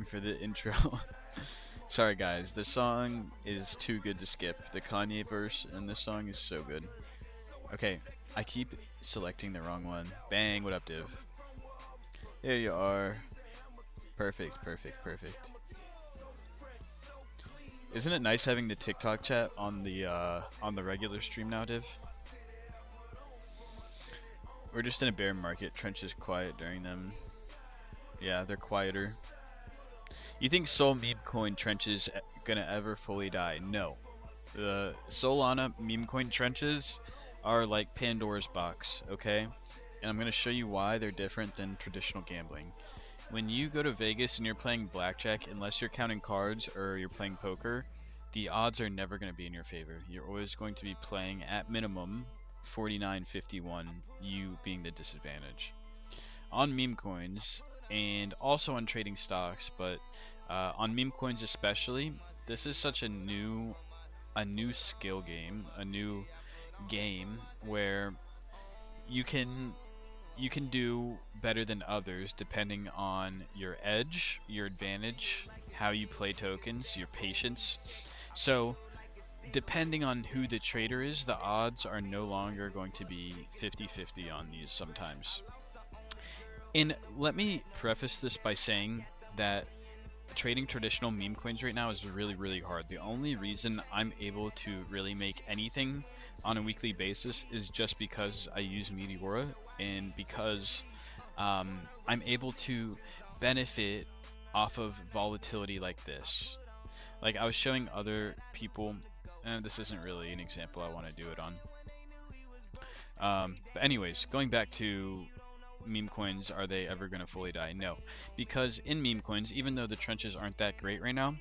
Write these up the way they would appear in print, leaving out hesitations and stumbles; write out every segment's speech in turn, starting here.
for the intro. Sorry guys, this song is too good to skip. The Kanye verse in this song is so good. Okay, I keep selecting the wrong one. Bang, what up, Div? There you are. Perfect, perfect, perfect. Isn't it nice having the TikTok chat on the regular stream now, Div? We're just in a bear market. Trench is quiet during them. Yeah, they're quieter. You think Sol meme coin trenches gonna ever fully die? No. The Solana meme coin trenches are like Pandora's box, okay? And I'm gonna show you why they're different than traditional gambling. When you go to Vegas and you're playing blackjack, unless you're counting cards or you're playing poker, the odds are never going to be in your favor. You're always going to be playing at minimum 49-51, you being the disadvantage. On meme coins and also on trading stocks, but on meme coins especially, this is such a new skill game, a new game where you can do better than others depending on your edge, your advantage, how you play tokens, your patience. So, depending on who the trader is, the odds are no longer going to be 50-50 on these sometimes. And let me preface this by saying that trading traditional meme coins right now is really, really hard. The only reason I'm able to really make anything on a weekly basis is just because I use Meteora and because I'm able to benefit off of volatility like this. Like I was showing other people, and this isn't really an example I want to do it on. But anyways, going back to meme coins, are they ever going to fully die? No, because in meme coins, even though the trenches aren't that great right now,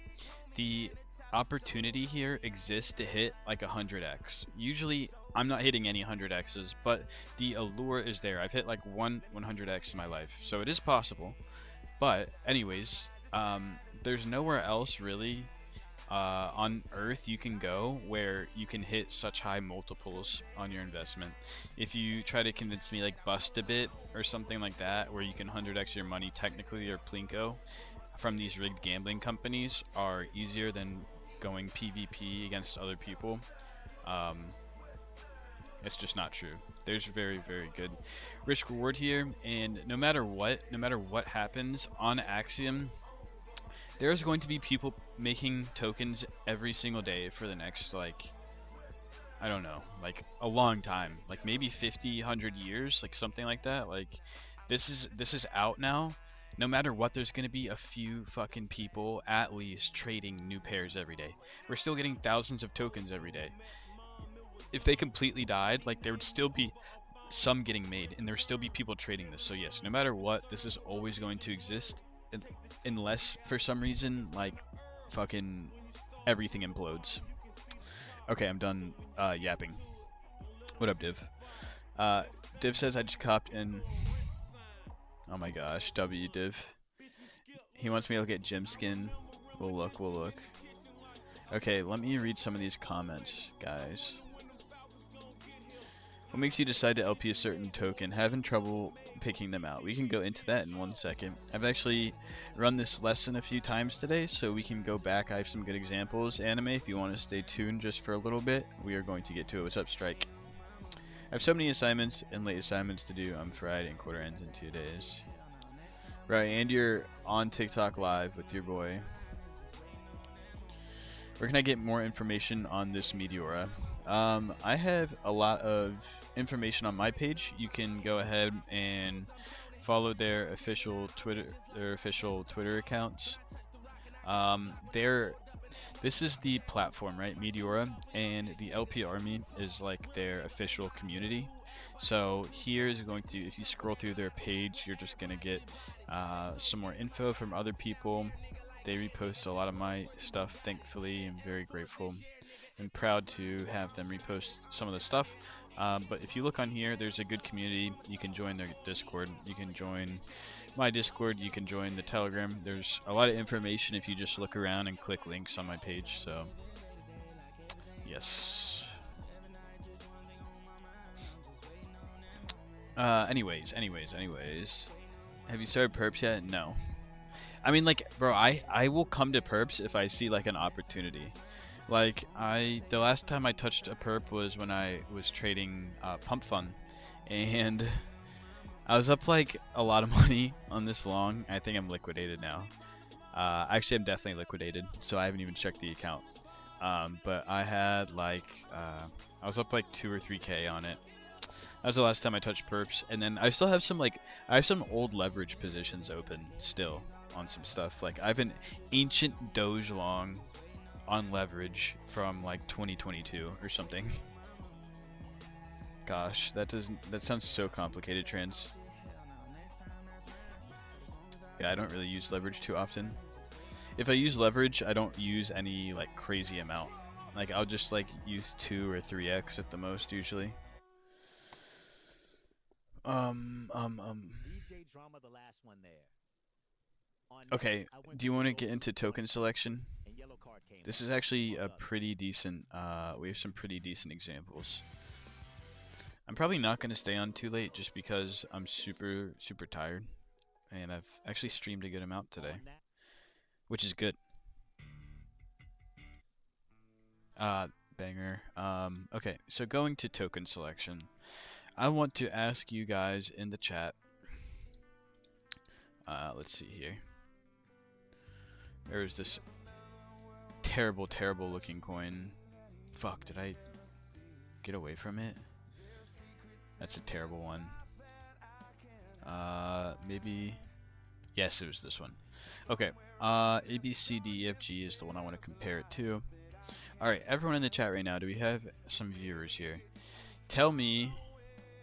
the opportunity here exists to hit like 100x. Usually I'm not hitting any 100x's, but the allure is there. I've hit like 100x in my life, so it is possible. But anyways, there's nowhere else really on earth you can go where you can hit such high multiples on your investment. If you try to convince me like Bust a Bit or something like that where you can 100x your money technically, or Plinko from these rigged gambling companies are easier than going PvP against other people, it's just not true. There's very, very good risk reward here, and no matter what happens on Axiom, there's going to be people making tokens every single day for the next, like, I don't know, like a long time, like maybe 50, 100 years, like something like that. Like this is out now. No matter what, there's going to be a few fucking people at least trading new pairs every day. We're still getting thousands of tokens every day. If they completely died, like there would still be some getting made and there would still be people trading this. So yes, no matter what, this is always going to exist unless for some reason like fucking everything implodes. Okay, I'm done yapping. What up, Div? Div says I just copped in. Oh my gosh, W Div. He wants me to look at gym skin. We'll look. Okay, let me read some of these comments, guys. What makes you decide to LP a certain token? Having trouble picking them out. We can go into that in 1 second. I've actually run this lesson a few times today, so we can go back. I have some good examples. Anime, if you want to stay tuned just for a little bit, we are going to get to it. What's up, Strike? I have so many assignments and late assignments to do. I'm Friday and quarter ends in 2 days. Right, and you're on TikTok live with your boy. Where can I get more information on this Meteora? I have a lot of information on my page. You can go ahead and follow their official Twitter accounts. This is the platform, right? Meteora, and the LP Army is like their official community. So here's going to, if you scroll through their page, you're just gonna get some more info from other people. They repost a lot of my stuff, thankfully. I'm very grateful and proud to have them repost some of the stuff. But if you look on here, there's a good community. You can join their Discord. You can join my Discord. You can join the Telegram. There's a lot of information if you just look around and click links on my page. So, yes. Anyways. Have you started perps yet? No. I mean, like, bro, I will come to perps if I see like an opportunity. Like the last time I touched a perp was when I was trading Pump Fun, and I was up like a lot of money on this long. I think I'm liquidated now. Actually, I'm definitely liquidated, so I haven't even checked the account. But I had like I was up like 2 or 3K on it. That was the last time I touched perps, and then I still have some I have some old leverage positions open still on some stuff. Like I have an ancient Doge long on leverage from like 2022 or something. Gosh, that sounds so complicated, Trans. Yeah, I don't really use leverage too often. If I use leverage, I don't use any like crazy amount. Like I'll just like use 2 or 3x at the most usually. Okay, do you want to get into token selection? This is actually a pretty decent, we have some pretty decent examples. I'm probably not going to stay on too late just because I'm super tired. And I've actually streamed a good amount today, which is good. Banger. Okay, so going to token selection, I want to ask you guys in the chat. Let's see here. There's this terrible looking coin. Fuck, did I get away from it? That's a terrible one. Maybe... Yes, it was this one. Okay, A, B, C, D, E, F, G is the one I want to compare it to. Alright, everyone in the chat right now, do we have some viewers here? Tell me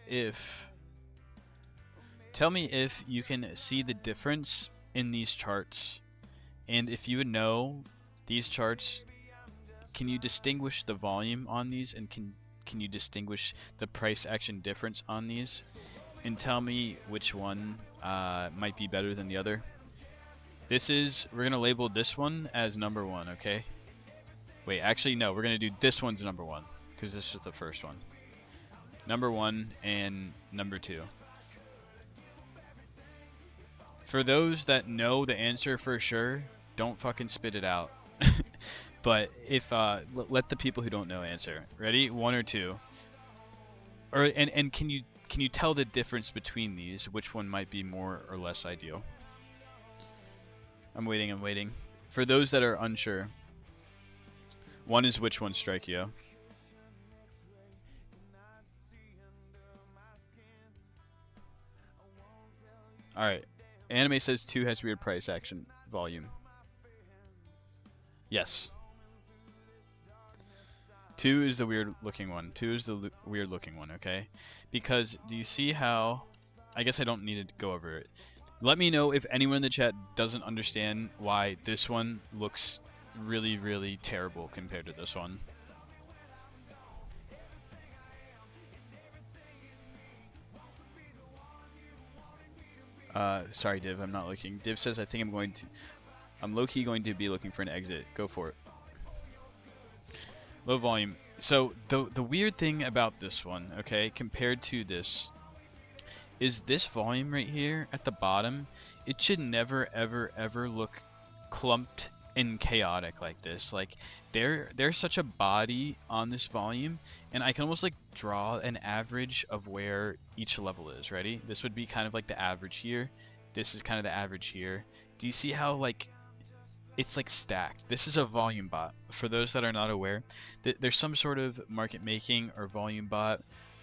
if you can see the difference in these charts. And if you would know these charts, can you distinguish the volume on these, and can you distinguish the price action difference on these? And tell me which one might be better than the other. We're gonna label this one as number 1, okay? Wait, actually no, we're gonna do this one's number 1, because this is the first one. Number 1 and number 2. For those that know the answer for sure, don't fucking spit it out. But if let the people who don't know answer. Ready? 1 or 2. And can you tell the difference between these? Which one might be more or less ideal? I'm waiting. For those that are unsure, one is which one, Strikeo? Alright. Anime says 2 has weird price action volume. Yes. 2 is the weird looking one. 2 is the weird looking one, okay? Because do you see how... I guess I don't need to go over it. Let me know if anyone in the chat doesn't understand why this one looks really terrible compared to this one. Sorry, Div, I'm not looking. Div says, I think I'm low-key going to be looking for an exit. Go for it. Low volume. So, the weird thing about this one, okay, compared to this, is this volume right here at the bottom, it should never, ever look clumped and chaotic like this. Like, there's such a body on this volume, and I can almost, like, draw an average of where each level is. Ready? This would be kind of like the average here. This is kind of the average here. Do you see how, like, it's like stacked? This is a volume bot. For those that are not aware, there's some sort of market making or volume bot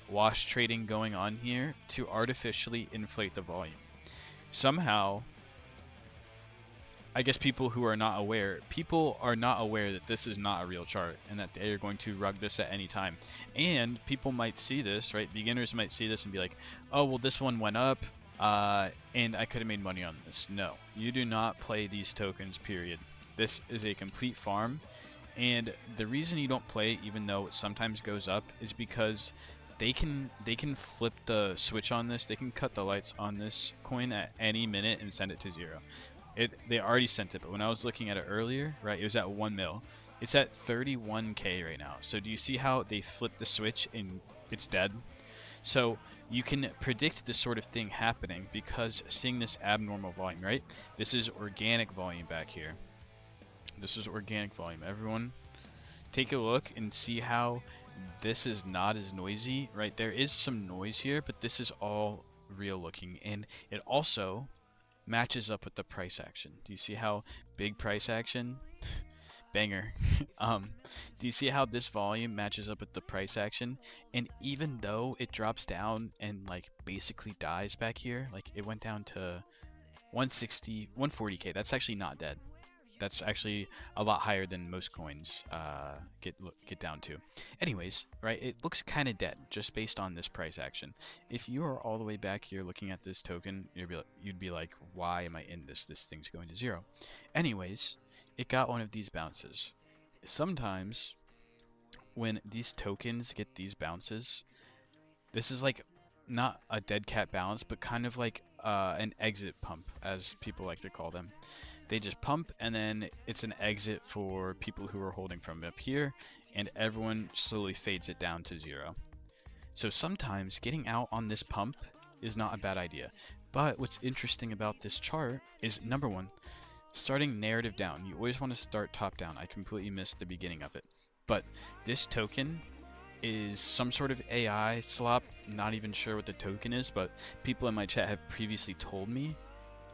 wash trading going on here to artificially inflate the volume. Somehow, I guess people are not aware that this is not a real chart and that they are going to rug this at any time. And people might see this, right? Beginners might see this and be like, oh, well, this one went up, and I could have made money on this. No, you do not play these tokens, period. This is a complete farm, and the reason you don't play, even though it sometimes goes up, is because they can flip the switch on this. They can cut the lights on this coin at any minute and send it to 0. They already sent it, but when I was looking at it earlier, right, it was at 1 mil. It's at 31K right now. So do you see how they flipped the switch and it's dead? So you can predict this sort of thing happening because seeing this abnormal volume, right? This is organic volume back here. This is organic volume. Everyone take a look and see how this is not as noisy, right? There is some noise here, but this is all real looking, and it also matches up with the price action. Do you see how big price action? Banger. Do you see how this volume matches up with the price action? And even though it drops down and like basically dies back here, like it went down to 160, 140k. That's actually not dead. That's actually a lot higher than most coins get down to. Anyways, right, it looks kind of dead just based on this price action. If you are all the way back here looking at this token, you'd be like, why am I in this? This thing's going to zero. Anyways, it got one of these bounces. Sometimes when these tokens get these bounces, this is like not a dead cat bounce, but kind of like an exit pump, as people like to call them. They just pump, and then it's an exit for people who are holding from up here, and everyone slowly fades it down to zero. So sometimes getting out on this pump is not a bad idea. But what's interesting about this chart is, number one, starting narrative down. You always want to start top down. I completely missed the beginning of it. But this token is some sort of AI slop. Not even sure what the token is, but people in my chat have previously told me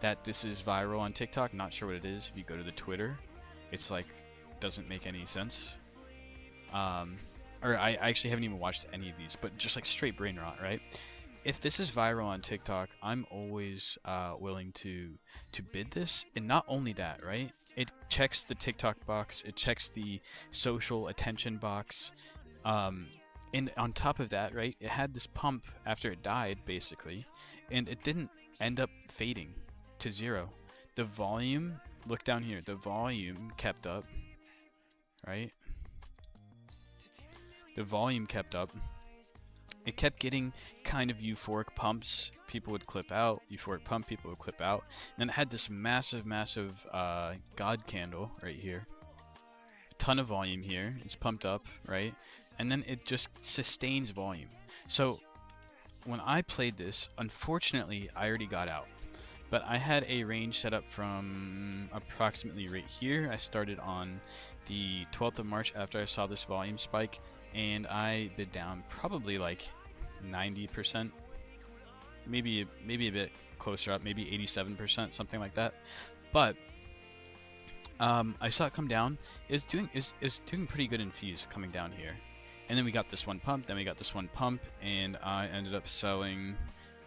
that this is viral on TikTok. Not sure what it is. If you go to the Twitter, it's like doesn't make any sense. Or I actually haven't even watched any of these, but just like straight brain rot, right? If this is viral on TikTok, I'm always willing to bid this. And not only that, right? It checks the TikTok box. It checks the social attention box. And on top of that, right, it had this pump after it died, basically, and it didn't end up fading to zero. The volume, look down here, the volume kept up, right? The volume kept up. It kept getting kind of euphoric pumps. People would clip out. Euphoric pump, people would clip out. And then it had this massive, massive God candle right here. A ton of volume here. It's pumped up, right? And then it just sustains volume. So when I played this, unfortunately, I already got out. But I had a range set up from approximately right here. I started on the 12th of March after I saw this volume spike, and I bid down probably like 90%, maybe a bit closer up, maybe 87%, something like that. But I saw it come down. It was doing pretty good in fees coming down here. And then we got this one pump, then we got this one pump, and I ended up selling.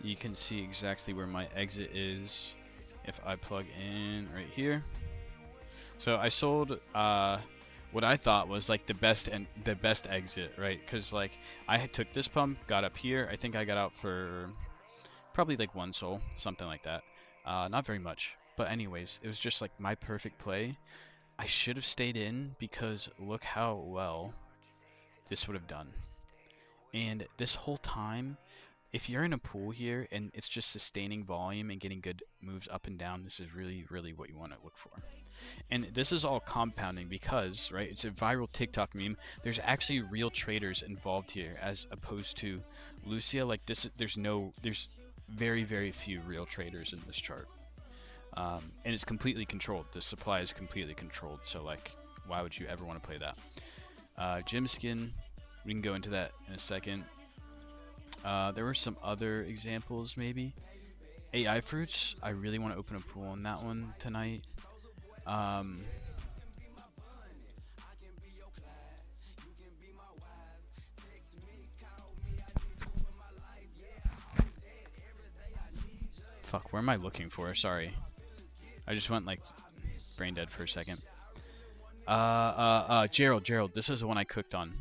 You can see exactly where my exit is if I plug in right here. So I sold what I thought was like the best exit, right? Because like I took this pump, got up here. I think I got out for probably like one soul, something like that. Not very much, but anyways, it was just like my perfect play. I should have stayed in because look how well this would have done. And this whole time, if you're in a pool here and it's just sustaining volume and getting good moves up and down, this is really, really what you want to look for. And this is all compounding because, right, it's a viral TikTok meme. There's actually real traders involved here as opposed to Lucia. Like this, there's very, very few real traders in this chart. And it's completely controlled. The supply is completely controlled. So like, why would you ever want to play that? Gem skin, we can go into that in a second. There were some other examples maybe. AI fruits, I really want to open a pool on that one tonight. Fuck, where am I looking for? Sorry. I just went like brain dead for a second. Gerald, this is the one I cooked on.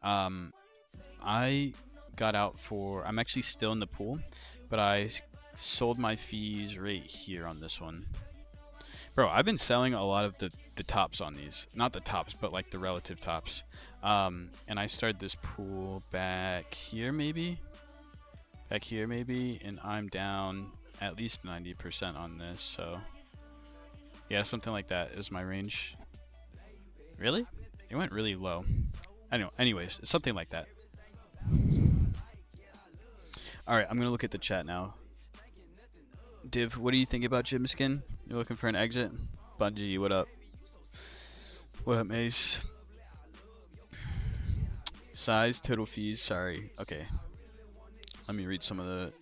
I got out for, I'm actually still in the pool, but I sold my fees right here on this one. Bro, I've been selling a lot of the tops on these. Not the tops, but like the relative tops. And I started this pool back here maybe? And I'm down at least 90% on this, so yeah, something like that is my range. Really? It went really low. I know. Anyways, something like that. All right, I'm gonna look at the chat now. Div, what do you think about Jimskin? You're looking for an exit? Bungie, what up? What up, Mace? Size, total fees, sorry. Okay. Let me read some of the...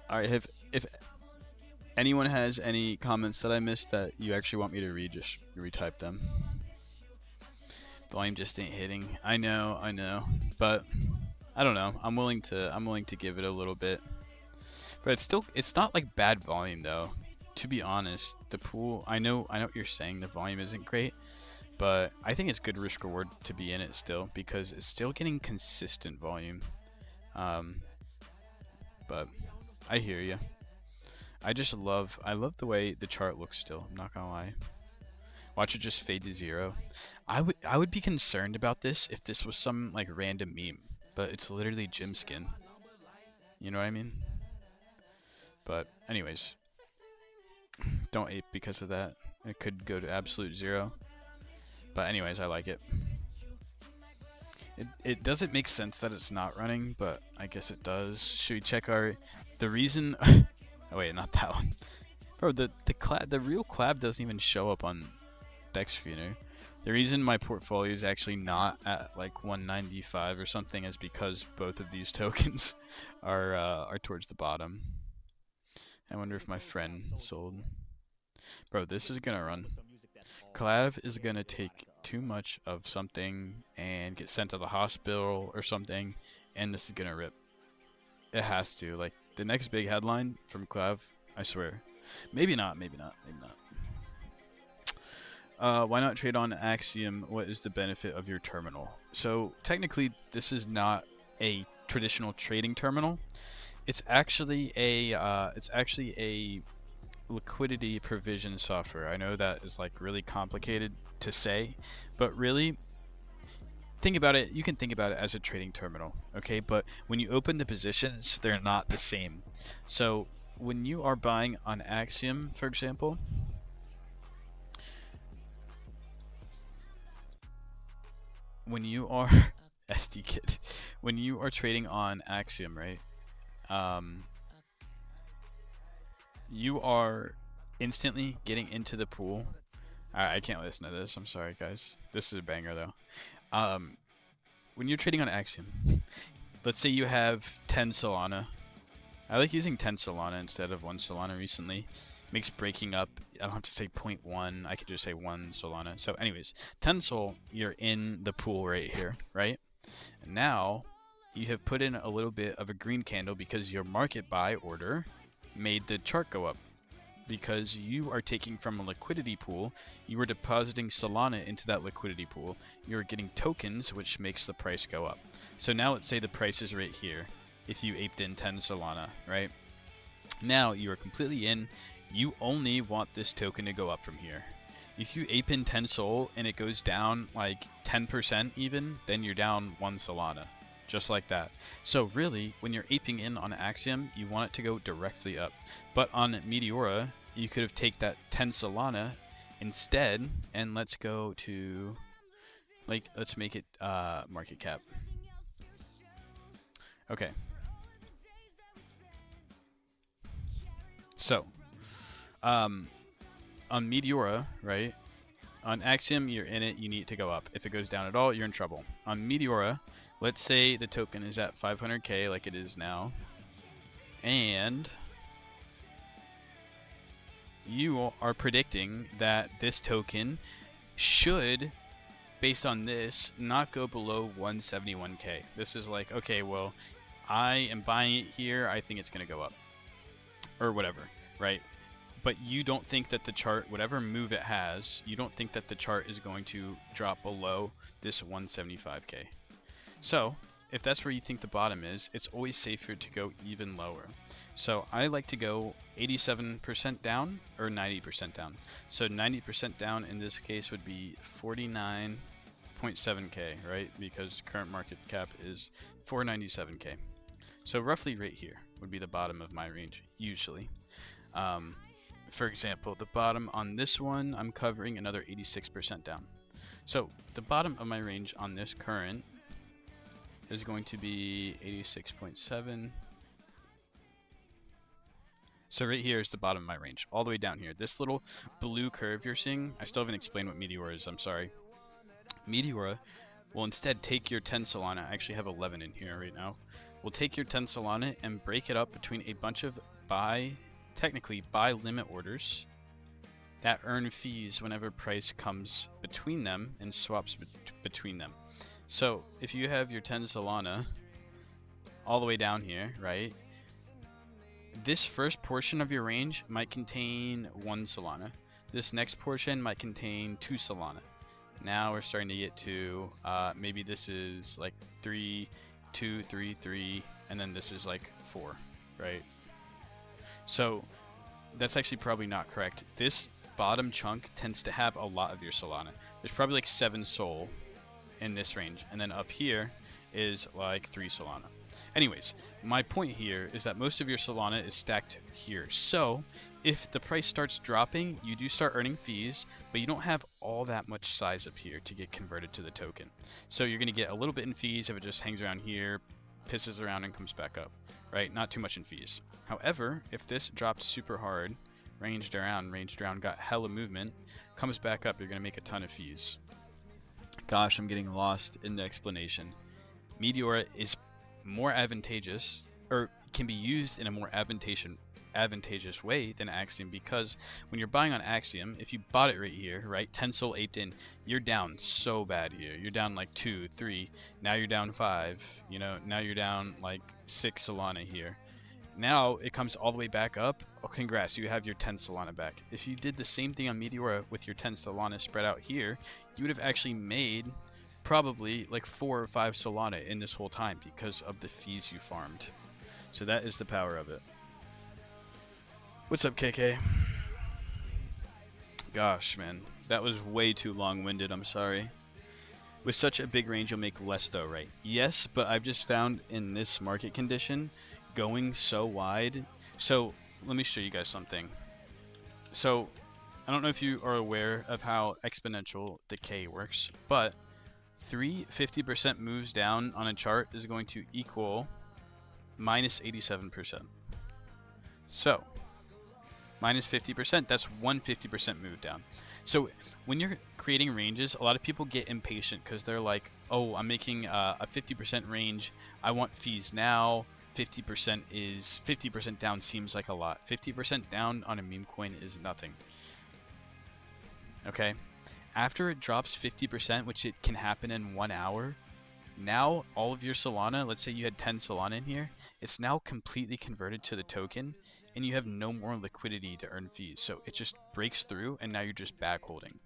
Alright, if anyone has any comments that I missed that you actually want me to read, just retype them. Volume just ain't hitting. I know. But I don't know. I'm willing to give it a little bit. But it's not like bad volume though. To be honest, the pool, I know what you're saying, the volume isn't great, but I think it's good risk reward to be in it still because it's still getting consistent volume. But I hear you. I love the way the chart looks still. I'm not gonna lie. Watch it just fade to 0. I would be concerned about this if this was some like random meme, but it's literally Jimskin. You know what I mean? But anyways, don't ape because of that. It could go to absolute 0. But anyways, I like it. It doesn't make sense that it's not running, but I guess it does. Should we check the reason? Oh wait, not that one. Bro, the real collab doesn't even show up on Deck Screener. The reason my portfolio is actually not at like 195 or something is because both of these tokens are towards the bottom. I wonder if my friend sold. Bro, this is gonna run. Clav is gonna take too much of something and get sent to the hospital or something, and this is gonna rip. It has to. Like the next big headline from Clav, I swear. Maybe not. Why not trade on Axiom? What is the benefit of your terminal? So technically, this is not a traditional trading terminal. It's actually a liquidity provision software. I know that is like really complicated to say, but really think about it. You can think about it as a trading terminal, okay? But when you open the positions, they're not the same. So when you are buying on Axiom, for example, when you are SD kid, when you are trading on Axiom, right? You are instantly getting into the pool. I can't listen to this. I'm sorry, guys. This is a banger though. When you're trading on Axiom, let's say you have 10 Solana. I like using 10 Solana instead of 1 Solana recently. Makes breaking up, I don't have to say 0.1, I could just say 1 Solana. So anyways, 10 Sol, you're in the pool right here, right? And now, you have put in a little bit of a green candle because your market buy order made the chart go up. Because you are taking from a liquidity pool, you are depositing Solana into that liquidity pool. You're getting tokens, which makes the price go up. So now let's say the price is right here. If you aped in 10 Solana, right? Now you are completely in. You only want this token to go up from here. If you ape in 10 Sol and it goes down like 10% even, then you're down 1 Solana. Just like that. So really, when you're aping in on Axiom, you want it to go directly up. But on Meteora, you could have taken that 10 Solana instead, and let's go to, like, let's make it market cap. Okay. So, on Meteora, right? On Axiom, you're in it, you need it to go up. If it goes down at all, you're in trouble. On Meteora, let's say the token is at 500k like it is now, and you are predicting that this token should, based on this, not go below 171k. This is like, okay, well, I am buying it here, I think it's going to go up. Or whatever, right? But you don't think that the chart, whatever move it has, you don't think that the chart is going to drop below this 175k. So, if that's where you think the bottom is, it's always safer to go even lower. So I like to go 87% down or 90% down. So 90% down in this case would be 49.7k, right? Because current market cap is 497k. So roughly right here would be the bottom of my range, usually. For example, the bottom on this one, I'm covering another 86% down. So the bottom of my range on this current is going to be 86.7. So right here is the bottom of my range, all the way down here. This little blue curve you're seeing, I still haven't explained what Meteora is, I'm sorry. Meteora will instead take your 10 Solana, I actually have 11 in here right now. We'll take your 10 Solana and break it up between a bunch of technically buy limit orders that earn fees whenever price comes between them and swaps between them. So if you have your 10 Solana all the way down here, right? This first portion of your range might contain 1 Solana. This next portion might contain 2 Solana. Now we're starting to get to maybe this is like 3, 2, 3, 3, and then this is like 4, right? So that's actually probably not correct. This bottom chunk tends to have a lot of your Solana. There's probably like 7 Sol in this range, and then up here is like 3 Solana. Anyways, my point here is that most of your Solana is stacked here. So if the price starts dropping, you do start earning fees, but you don't have all that much size up here to get converted to the token. So you're going to get a little bit in fees if it just hangs around here, pisses around, and comes back up, right? Not too much in fees. However, if this dropped super hard, ranged around, got hella movement, comes back up, you're going to make a ton of fees. Gosh, I'm getting lost in the explanation. Meteora is more advantageous, or can be used in a more advantageous way than Axiom, because when you're buying on Axiom, if you bought it right here, right, 10 Sol aped in, you're down so bad here. You're down like 2, 3, now you're down 5, you know, now you're down like 6 Solana here. Now it comes all the way back up. Oh, congrats, you have your 10 Solana back. If you did the same thing on Meteora with your 10 Solana spread out here, you would have actually made probably like 4 or 5 Solana in this whole time because of the fees you farmed. So that is the power of it. What's up, KK? Gosh, man, that was way too long-winded. I'm sorry. With such a big range, you'll make less though, right? Yes, but I've just found in this market condition, going so wide. So let me show you guys something. So I don't know if you are aware of how exponential decay works, but 3 50% moves down on a chart is going to equal minus 87%. So minus 50%, that's 150% move down. So when you're creating ranges, a lot of people get impatient because they're like, oh, I'm making a 50% range, I want fees now. 50% down seems like a lot. 50% down on a meme coin is nothing. Okay, after it drops 50%, which it can happen in 1 hour, now all of your Solana, let's say you had 10 Solana in here, it's now completely converted to the token, and you have no more liquidity to earn fees. So it just breaks through, and now you're just back holding.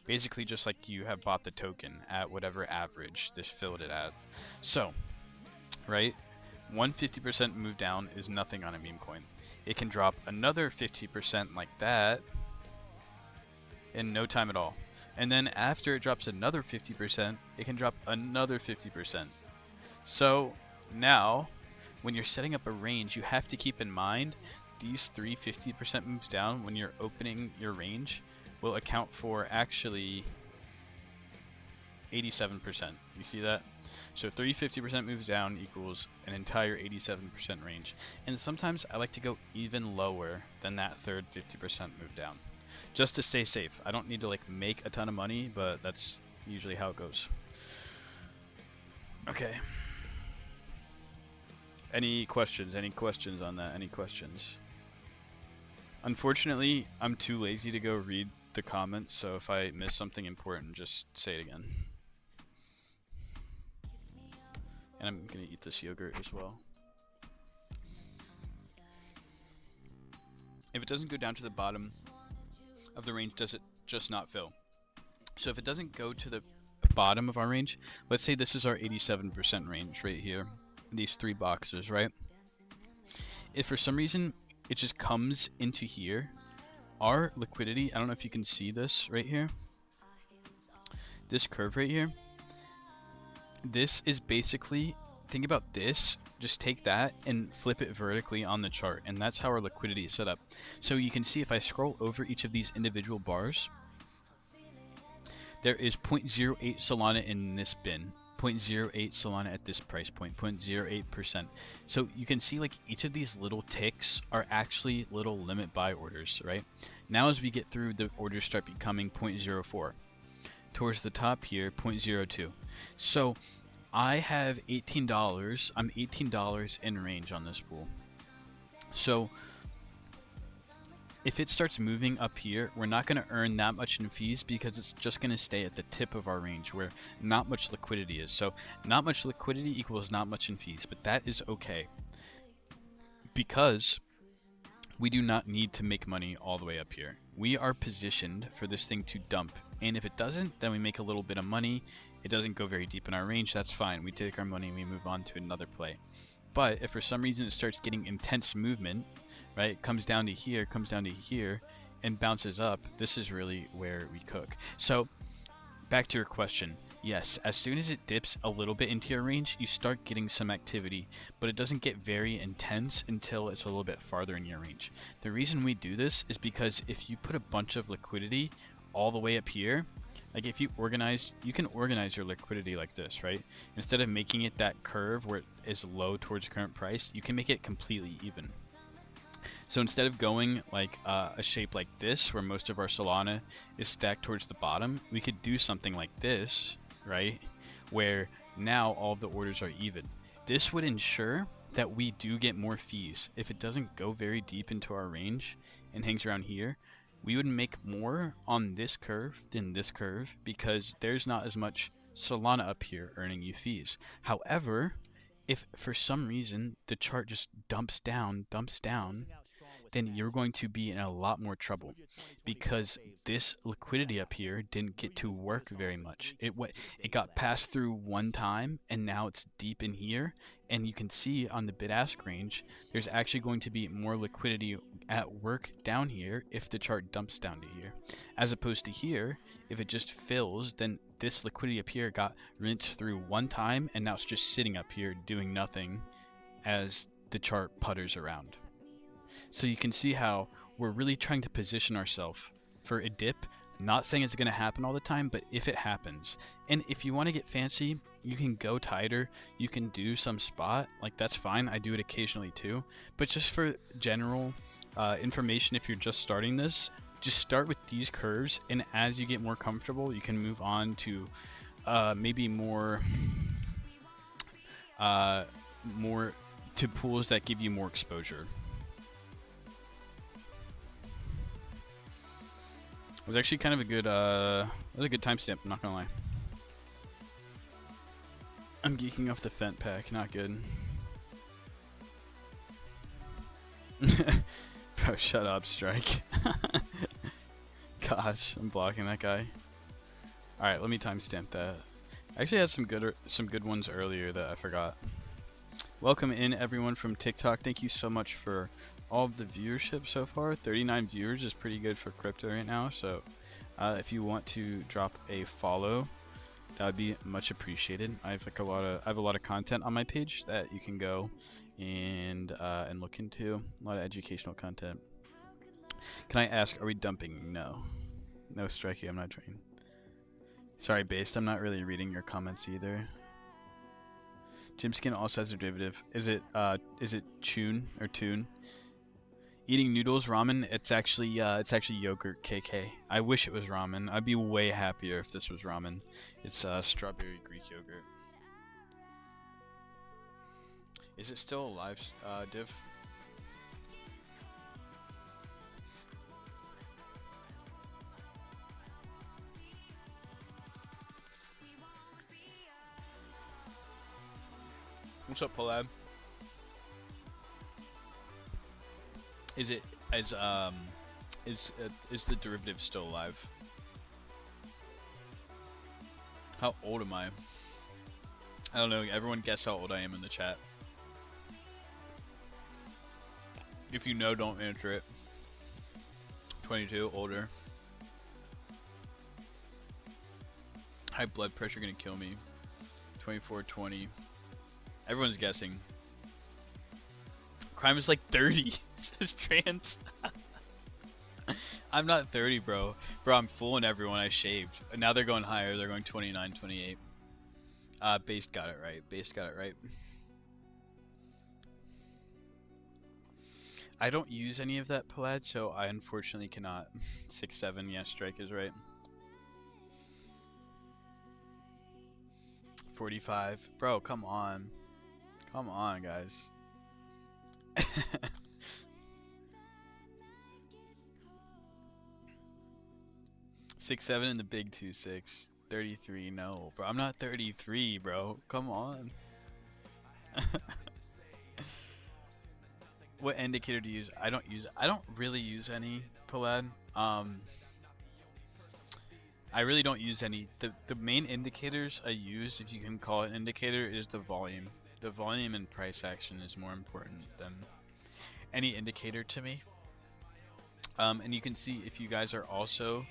Basically just like you have bought the token at whatever average this filled it at. So, right, 150% move down is nothing on a meme coin. It can drop another 50% like that in no time at all. And then after it drops another 50%, it can drop another 50%. So now, when you're setting up a range, you have to keep in mind these 3 50% moves down when you're opening your range will account for actually 87%. You see that? So 3 50% moves down equals an entire 87% range. And sometimes I like to go even lower than that third 50% move down, just to stay safe. I don't need to like make a ton of money, but that's usually how it goes. Okay. Any questions? Any questions on that? Any questions? Unfortunately, I'm too lazy to go read the comments, so if I miss something important, just say it again. And I'm gonna eat this yogurt as well. If it doesn't go down to the bottom of the range, does it just not fill? So if it doesn't go to the bottom of our range, let's say this is our 87% range right here, these 3 boxes, right? If for some reason it just comes into here, our liquidity, I don't know if you can see this right here, this curve right here, this is basically, think about this, just take that and flip it vertically on the chart, and that's how our liquidity is set up. So you can see if I scroll over each of these individual bars, there is 0.08 Solana in this bin, 0.08 Solana at this price point, 0.08%. So you can see like each of these little ticks are actually little limit buy orders, right? Now as we get through, the orders start becoming 0.04. Towards the top here, 0.02. So I have $18. I'm $18 in range on this pool. So if it starts moving up here, we're not going to earn that much in fees because it's just going to stay at the tip of our range where not much liquidity is. So not much liquidity equals not much in fees, but that is okay because we do not need to make money all the way up here. We are positioned for this thing to dump, and if it doesn't, then we make a little bit of money. It doesn't go very deep in our range, that's fine. We take our money and we move on to another play. But if for some reason it starts getting intense movement, right, it comes down to here, and bounces up, this is really where we cook. So back to your question. Yes, as soon as it dips a little bit into your range, you start getting some activity, but it doesn't get very intense until it's a little bit farther in your range. The reason we do this is because if you put a bunch of liquidity all the way up here, like if you can organize your liquidity like this, right? Instead of making it that curve where it is low towards current price, you can make it completely even. So instead of going like a shape like this, where most of our Solana is stacked towards the bottom, we could do something like this, right? Where now all of the orders are even. This would ensure that we do get more fees. If it doesn't go very deep into our range and hangs around here, we would make more on this curve than this curve because there's not as much Solana up here earning you fees. However, if for some reason the chart just dumps down, then you're going to be in a lot more trouble because this liquidity up here didn't get to work very much. It got passed through one time and now it's deep in here, and you can see on the bid-ask range there's actually going to be more liquidity at work down here if the chart dumps down to here, as opposed to here. If it just fills, then this liquidity up here got rinsed through one time and now it's just sitting up here doing nothing as the chart putters around. So you can see how we're really trying to position ourselves for a dip. Not saying it's going to happen all the time, but if it happens, and if you want to get fancy, you can go tighter, you can do some spot, like that's fine. I do it occasionally too, but just for general information, if you're just starting this, just start with these curves, and as you get more comfortable, you can move on to maybe more to pools that give you more exposure. It was actually kind of a good, it was a good timestamp, I'm not gonna lie. I'm geeking off the Fent pack, not good. Bro, shut up, Strike. Gosh, I'm blocking that guy. Alright, let me timestamp that. I actually had some good ones earlier that I forgot. Welcome in everyone from TikTok. Thank you so much for all of the viewership so far. 39 viewers is pretty good for crypto right now, so if you want to drop a follow, that would be much appreciated. I have a lot of content on my page that you can go and look into. A lot of educational content. Can I ask, are we dumping? No, Strikey, I'm not trying. Sorry, Based, I'm not really reading your comments either. Gymskin also has a derivative. Is it Chun or Tune? Eating noodles, ramen. It's actually yogurt, KK. I wish it was ramen. I'd be way happier if this was ramen. It's strawberry Greek yogurt. Is it still alive, Div? What's up, Polab? Is the derivative still alive? How old am I? I don't know. Everyone guess how old I am in the chat. If you know, don't answer it. 22, older. High blood pressure gonna kill me. 24, 20. Everyone's guessing. Crime is like 30. Says trans. I'm not 30, bro. Bro, I'm fooling everyone. I shaved. Now they're going higher. They're going 29, 28. Based got it right. Based got it right. I don't use any of that Palad, so I unfortunately cannot. 6-7, yeah, strike is right. 45. Bro, come on. Come on, guys. 6-7 in the big 2-6. 33, no. Bro, I'm not 33, bro. Come on. What indicator do you use? I don't really use any Palad. I really don't use any. The main indicators I use, if you can call it an indicator, is the volume. The volume and price action is more important than any indicator to me. And you can see, if you guys are also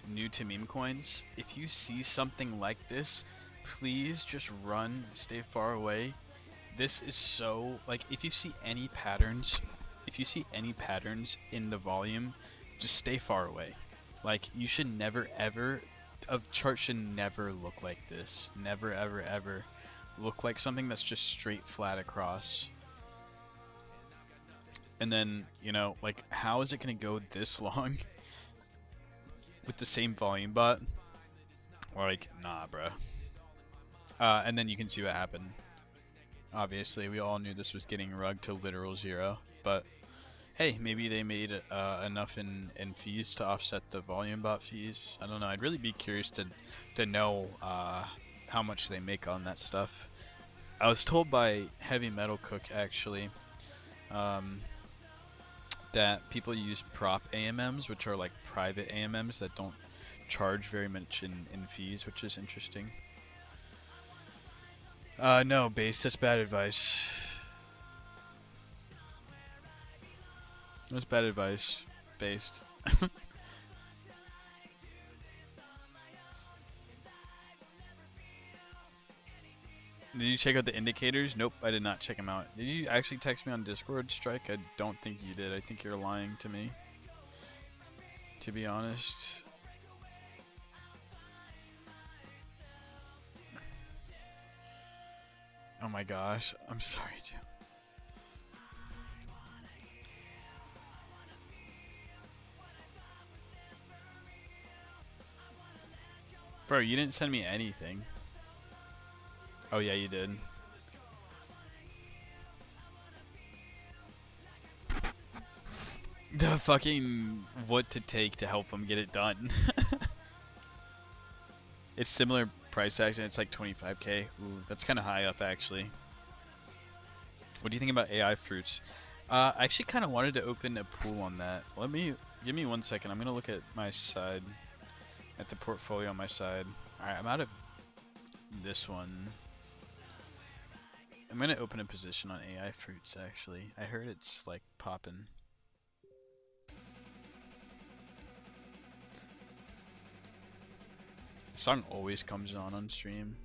new to meme coins, if you see something like this, please just run, stay far away. This is so, like, if you see any patterns in the volume, just stay far away. Like, you should never ever, a chart should never look like this. Never ever ever look like something that's just straight flat across. And then, you know, like, how is it gonna go this long with the same volume bot? Like, nah, bruh. And then you can see what happened. Obviously, we all knew this was getting rugged to literal 0, but hey, maybe they made enough in fees to offset the volume bot fees. I don't know. I'd really be curious to know how much they make on that stuff. I was told by Heavy Metal Cook, actually, that people use prop AMMs, which are like private AMMs that don't charge very much in fees, which is interesting. No, Base, that's bad advice. That's bad advice, Based. Did you check out the indicators? Nope, I did not check them out. Did you actually text me on Discord, Strike? I don't think you did. I think you're lying to me, to be honest. Oh my gosh, I'm sorry, Jim. Bro, you didn't send me anything. Oh yeah, you did. The fucking what to take to help them get it done. It's similar price action. It's like 25k. Ooh, that's kind of high up, actually. What do you think about AI fruits? I actually kind of wanted to open a pool on that. Give me 1 second. I'm gonna look at my side, at the portfolio on my side. All right, I'm out of this one. I'm gonna open a position on AI fruits. Actually, I heard it's like popping. The song always comes on stream.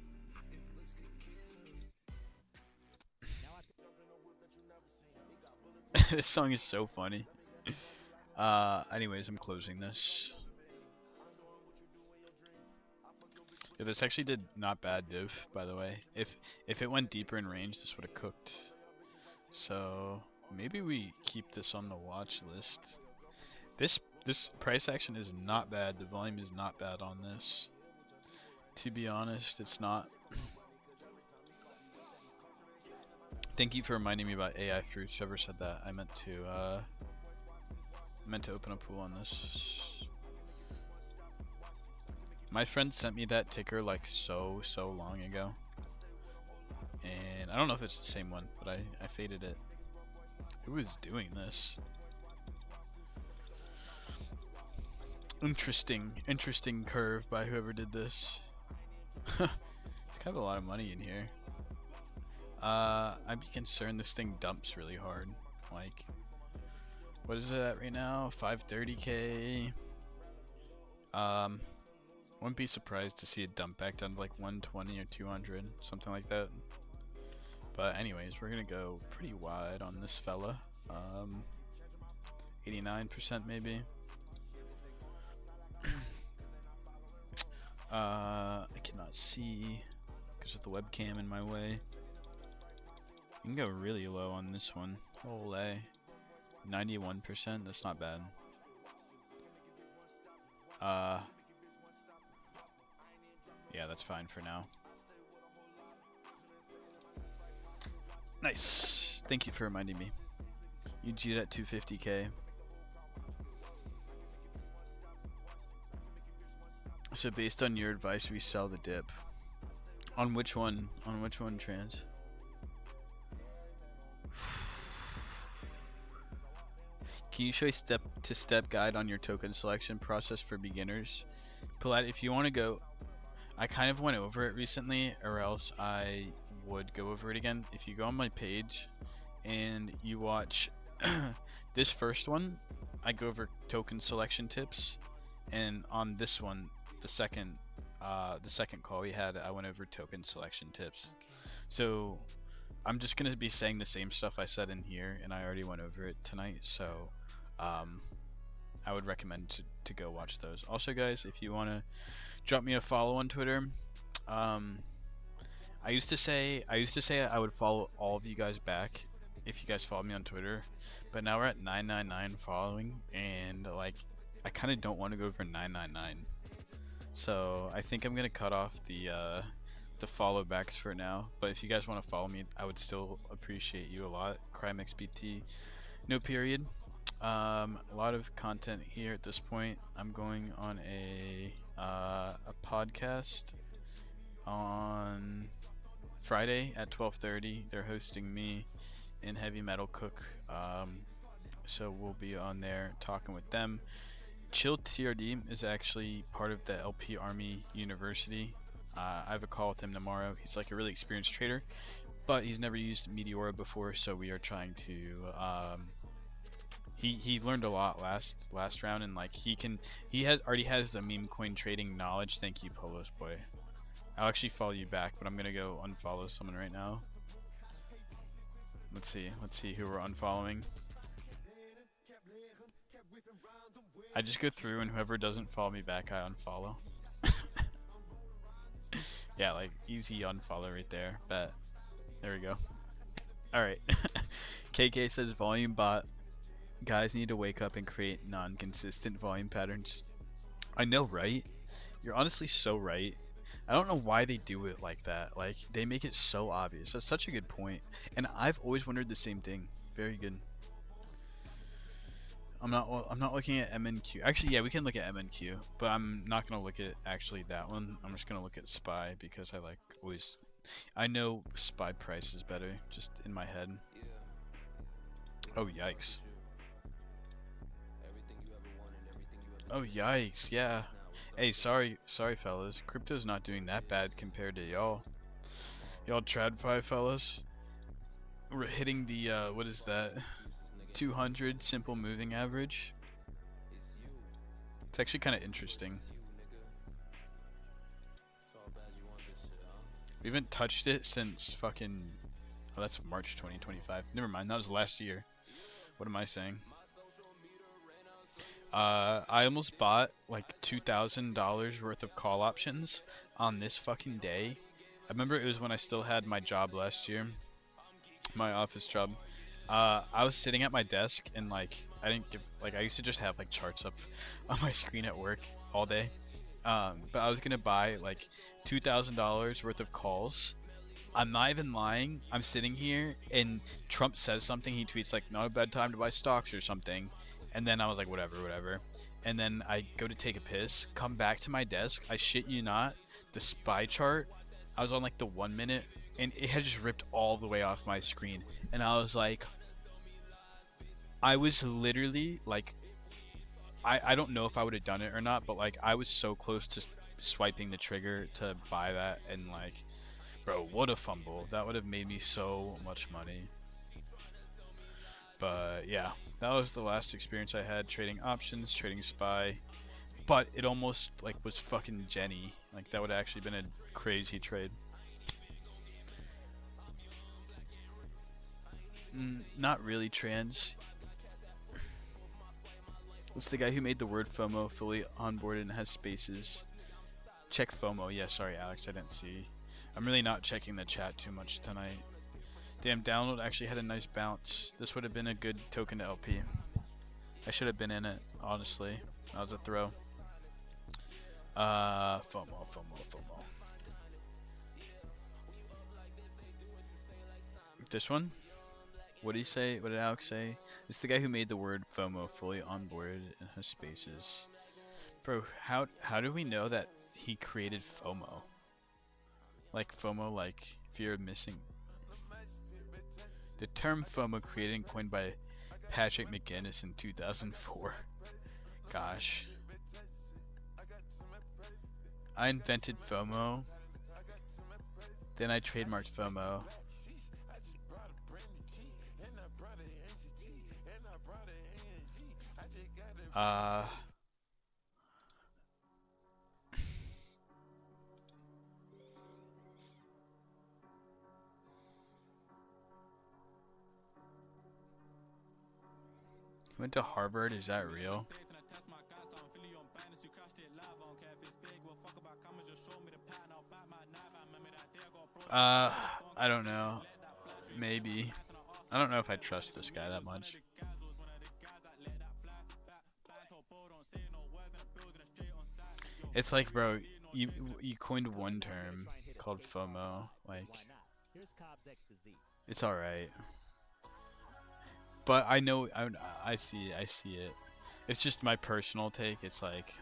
This song is so funny. Anyways, I'm closing this. Yeah, this actually did not bad div, by the way. If it went deeper in range, this would have cooked. So maybe we keep this on the watch list. This price action is not bad. The volume is not bad on this. To be honest, it's not. Thank you for reminding me about AI fruits. Whoever said that, I meant to open a pool on this. My friend sent me that ticker like so long ago, and I don't know if it's the same one, but I faded it. Who is doing this? Interesting curve by whoever did this. It's kind of a lot of money in here. I'd be concerned this thing dumps really hard. Like, what is it at right now? 530k. Wouldn't be surprised to see it dump back down to like 120 or 200, something like that. But anyways, we're gonna go pretty wide on this fella. 89% maybe. I cannot see because of the webcam in my way. You can go really low on this one. Olay. 91%, that's not bad. Yeah, that's fine for now. Nice. Thank you for reminding me. You G'd at 250k. So based on your advice, we sell the dip. On which one? On which one, Trans? Can you show a step-to-step guide on your token selection process for beginners? Palat, if you want to go, I kind of went over it recently, or else I would go over it again. If you go on my page and you watch this first one, I go over token selection tips, and on this one, the second call we had, I went over token selection tips. So I'm just gonna be saying the same stuff I said in here, and I already went over it tonight. So I would recommend to go watch those. Also, guys, if you want to drop me a follow on Twitter, I used to say I would follow all of you guys back if you guys follow me on Twitter, but now we're at 999 following, and like I kind of don't want to go for 999. So I think I'm gonna cut off the follow backs for now. But if you guys want to follow me, I would still appreciate you a lot. CrimeXBT, no period. A lot of content here at this point. I'm going on a podcast on Friday at 12:30. They're hosting me and Heavy Metal Cook. So we'll be on there talking with them. Chill TRD is actually part of the LP Army University. I have a call with him tomorrow. He's like a really experienced trader, but he's never used Meteora before, so we are trying to he learned a lot last round, and like he already has the meme coin trading knowledge. Thank you, Polos boy. I'll actually follow you back, but I'm gonna go unfollow someone right now. Let's see who we're unfollowing. I just go through, and whoever doesn't follow me back, I unfollow. Yeah, like easy unfollow right there. Bet. There we go. Alright. KK says volume bot. Guys need to wake up and create non-consistent volume patterns. I know, right? You're honestly so right. I don't know why they do it like that. Like, they make it so obvious. That's such a good point. And I've always wondered the same thing. Very good. I'm not looking at MNQ. Actually, yeah, we can look at MNQ, but I'm not gonna look at actually that one. I'm just gonna look at SPY because I like always. I know SPY price is better, just in my head. Oh yikes! Oh yikes! Yeah. Hey, sorry fellas. Crypto's not doing that bad compared to y'all. Y'all TradFi fellas. We're hitting the what is that? 200 simple moving average. It's actually kind of interesting. We haven't touched it since fucking, oh, that's March 2025. Never mind, that was last year. What am I saying? I almost bought like $2,000 worth of call options on this fucking day. I remember it was when I still had my job last year, my office job. I was sitting at my desk, and like I used to just have like charts up on my screen at work all day. But I was gonna buy like $2,000 worth of calls. I'm not even lying. I'm sitting here, and Trump says something. He tweets like, "Not a bad time to buy stocks" or something. And then I was like, whatever. And then I go to take a piss, come back to my desk. I shit you not, the SPY chart, I was on like the 1 minute, and it had just ripped all the way off my screen. And I was like, I was literally like, I don't know if I would have done it or not, but like I was so close to swiping the trigger to buy that, and like, bro, what a fumble. That would have made me so much money. But yeah, that was the last experience I had trading options, trading SPY. But it almost like was fucking Jenny. Like that would have actually been a crazy trade. Not really, Trans. What's the guy who made the word FOMO fully onboarded and has spaces? Check FOMO. Yeah, sorry, Alex, I didn't see. I'm really not checking the chat too much tonight. Damn, download actually had a nice bounce. This would have been a good token to LP. I should have been in it, honestly. That was a throw. FOMO. This one? What did he say? What did Alex say? It's the guy who made the word FOMO fully onboarded in his spaces. Bro, how do we know that he created FOMO? Like FOMO, like fear of missing. The term FOMO created and coined by Patrick McGinnis in 2004. Gosh. I invented FOMO. Then I trademarked FOMO. Went to Harvard, is that real? I don't know. Maybe. I don't know if I trust this guy that much. It's like, bro, you coined one term called FOMO. Like, it's alright. But I know, I see it. It's just my personal take. It's like,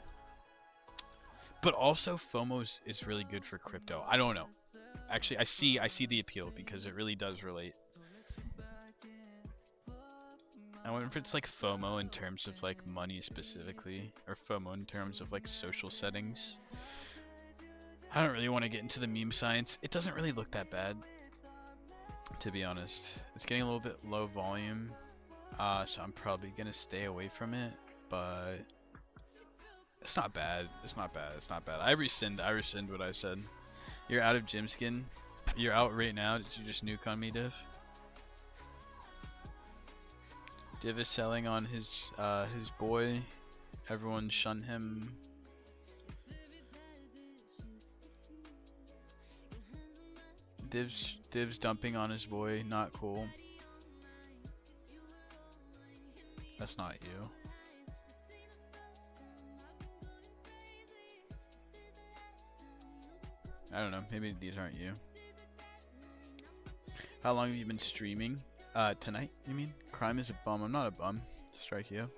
but also FOMO is really good for crypto. I don't know. Actually, I see the appeal because it really does relate. I wonder if it's like FOMO in terms of like money specifically, or FOMO in terms of like social settings. I don't really want to get into the meme science. It doesn't really look that bad, to be honest. It's getting a little bit low volume. So I'm probably gonna stay away from it, but it's not bad. It's not bad. I rescind what I said. You're out of gym skin. You're out right now. Did you just nuke on me, Div? Div is selling on his boy. Everyone shun him. Div's dumping on his boy. Not cool. That's not you. I don't know. Maybe these aren't you. How long have you been streaming? Tonight, you mean? Crime is a bum. I'm not a bum. Strike you.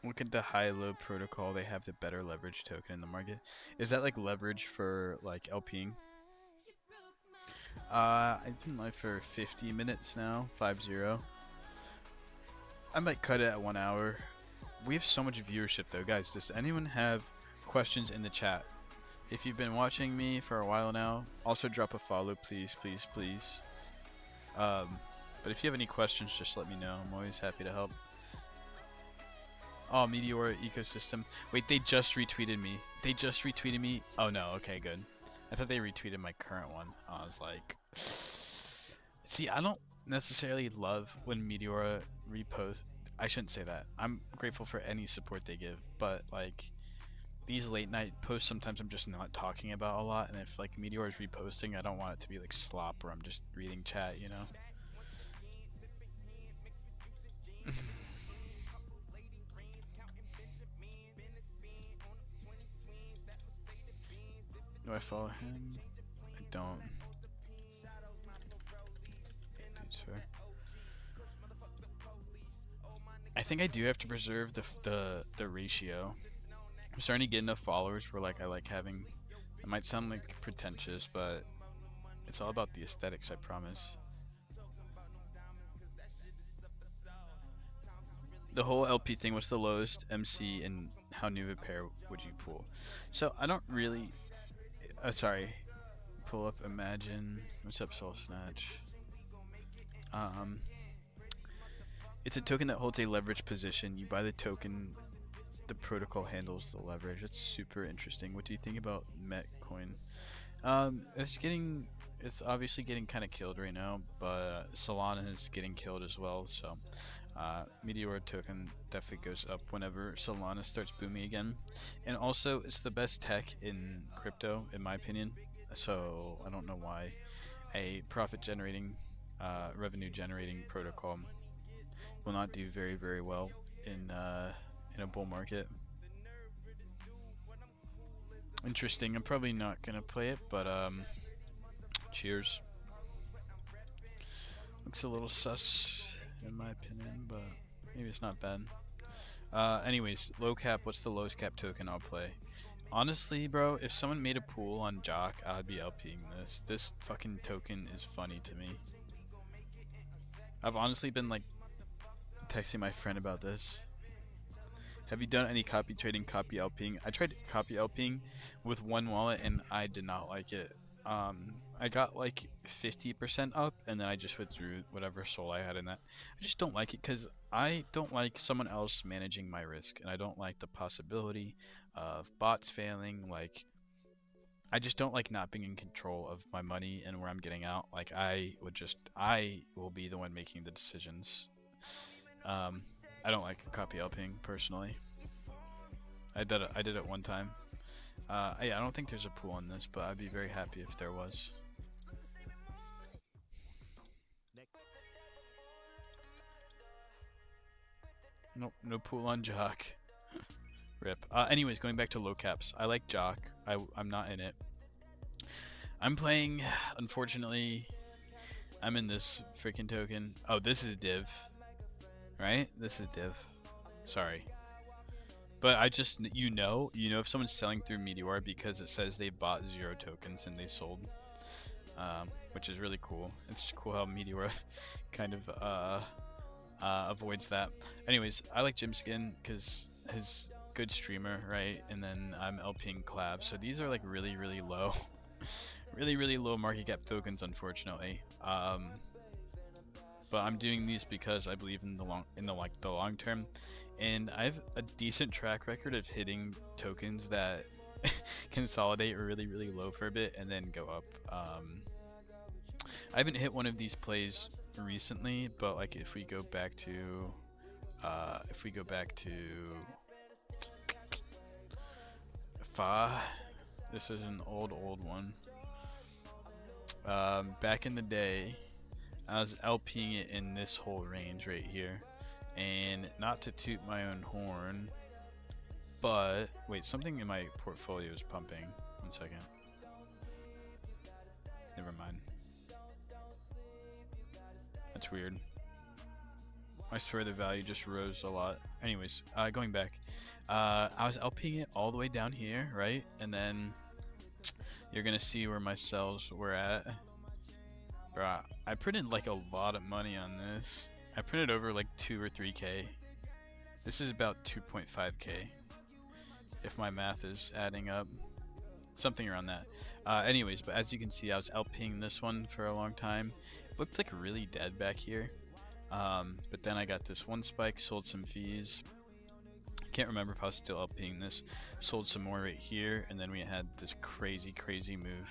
Look at the high-low protocol. They have the better leverage token in the market. Is that like leverage for like LPing? I've been live for 50 minutes now, 5-0. I might cut it at 1 hour. We have so much viewership though, guys. Does anyone have questions in the chat? If you've been watching me for a while now, also drop a follow, please. But if you have any questions, just let me know. I'm always happy to help. Oh, Meteora ecosystem. Wait, they just retweeted me. Oh no, okay, good. I thought they retweeted my current one. I was like, see, I don't necessarily love when Meteora repost. I shouldn't say that. I'm grateful for any support they give, but like these late night posts, sometimes I'm just not talking about a lot, and if like Meteora is reposting, I don't want it to be like slop where I'm just reading chat, you know? Do I follow him? I don't. Dude, sir. I think I do have to preserve the ratio. I'm starting to get enough followers where like I like having. It might sound like pretentious, but it's all about the aesthetics. I promise. The whole LP thing. What's the lowest MC and how new of a pair would you pull? So I don't really. Sorry. Pull up Imagine. What's up, Soul Snatch? It's a token that holds a leverage position. You buy the token, the protocol handles the leverage. It's super interesting. What do you think about Metcoin? it's obviously getting kind of killed right now, but Solana is getting killed as well. So Meteor token definitely goes up whenever Solana starts booming again. And also, it's the best tech in crypto, in my opinion. So I don't know why a profit generating, revenue generating protocol will not do very, very well in a bull market. Interesting. I'm probably not gonna play it, but cheers. Looks a little sus in my opinion, but maybe it's not bad. Anyways, low cap. What's the lowest cap token I'll play? Honestly, bro, if someone made a pool on Jock, I'd be LPing this. This fucking token is funny to me. I've honestly been like texting my friend about this. Have you done any copy trading, copy LPing? I tried copy LPing with one wallet and I did not like it. I got like 50% up and then I just withdrew whatever soul I had in that. I just don't like it because I don't like someone else managing my risk, and I don't like the possibility of bots failing. Like, I just don't like not being in control of my money and where I'm getting out. Like, I will be the one making the decisions. I don't like copy LPing personally. I did it one time. Yeah, I don't think there's a pool on this, but I'd be very happy if there was. Nope, no pool on Jock. Rip. Anyways, going back to low caps. I like Jock. I'm not in it. I'm playing, unfortunately, I'm in this freaking token. Oh, this is Div. Right? This is Div. Sorry. But I just, you know if someone's selling through Meteor because it says they bought 0 tokens and they sold. Which is really cool. It's just cool how Meteor kind of avoids that. Anyways, I like Jimskin because his good streamer, right? And then I'm LPing Clav. So these are like really, really low. really, really low market cap tokens, unfortunately. But I'm doing these because I believe in the long term, and I have a decent track record of hitting tokens that consolidate really, really low for a bit and then go up. I haven't hit one of these plays recently, but like if we go back to Fa, this is an old one. Back in the day, I was LPing it in this whole range right here, and not to toot my own horn, but wait, something in my portfolio is pumping. 1 second. Never mind. That's weird. I swear the value just rose a lot. Anyways, going back, I was LPing it all the way down here, right? And then you're gonna see where my sells were at. Bruh, I printed like a lot of money on this. I printed over like 2 or 3k. This is about 2.5k. If my math is adding up. Something around that. Anyways, but as you can see, I was LPing this one for a long time. It looked like really dead back here. But then I got this one spike, sold some fees. Can't remember if I was still LPing this. Sold some more right here, and then we had this crazy move.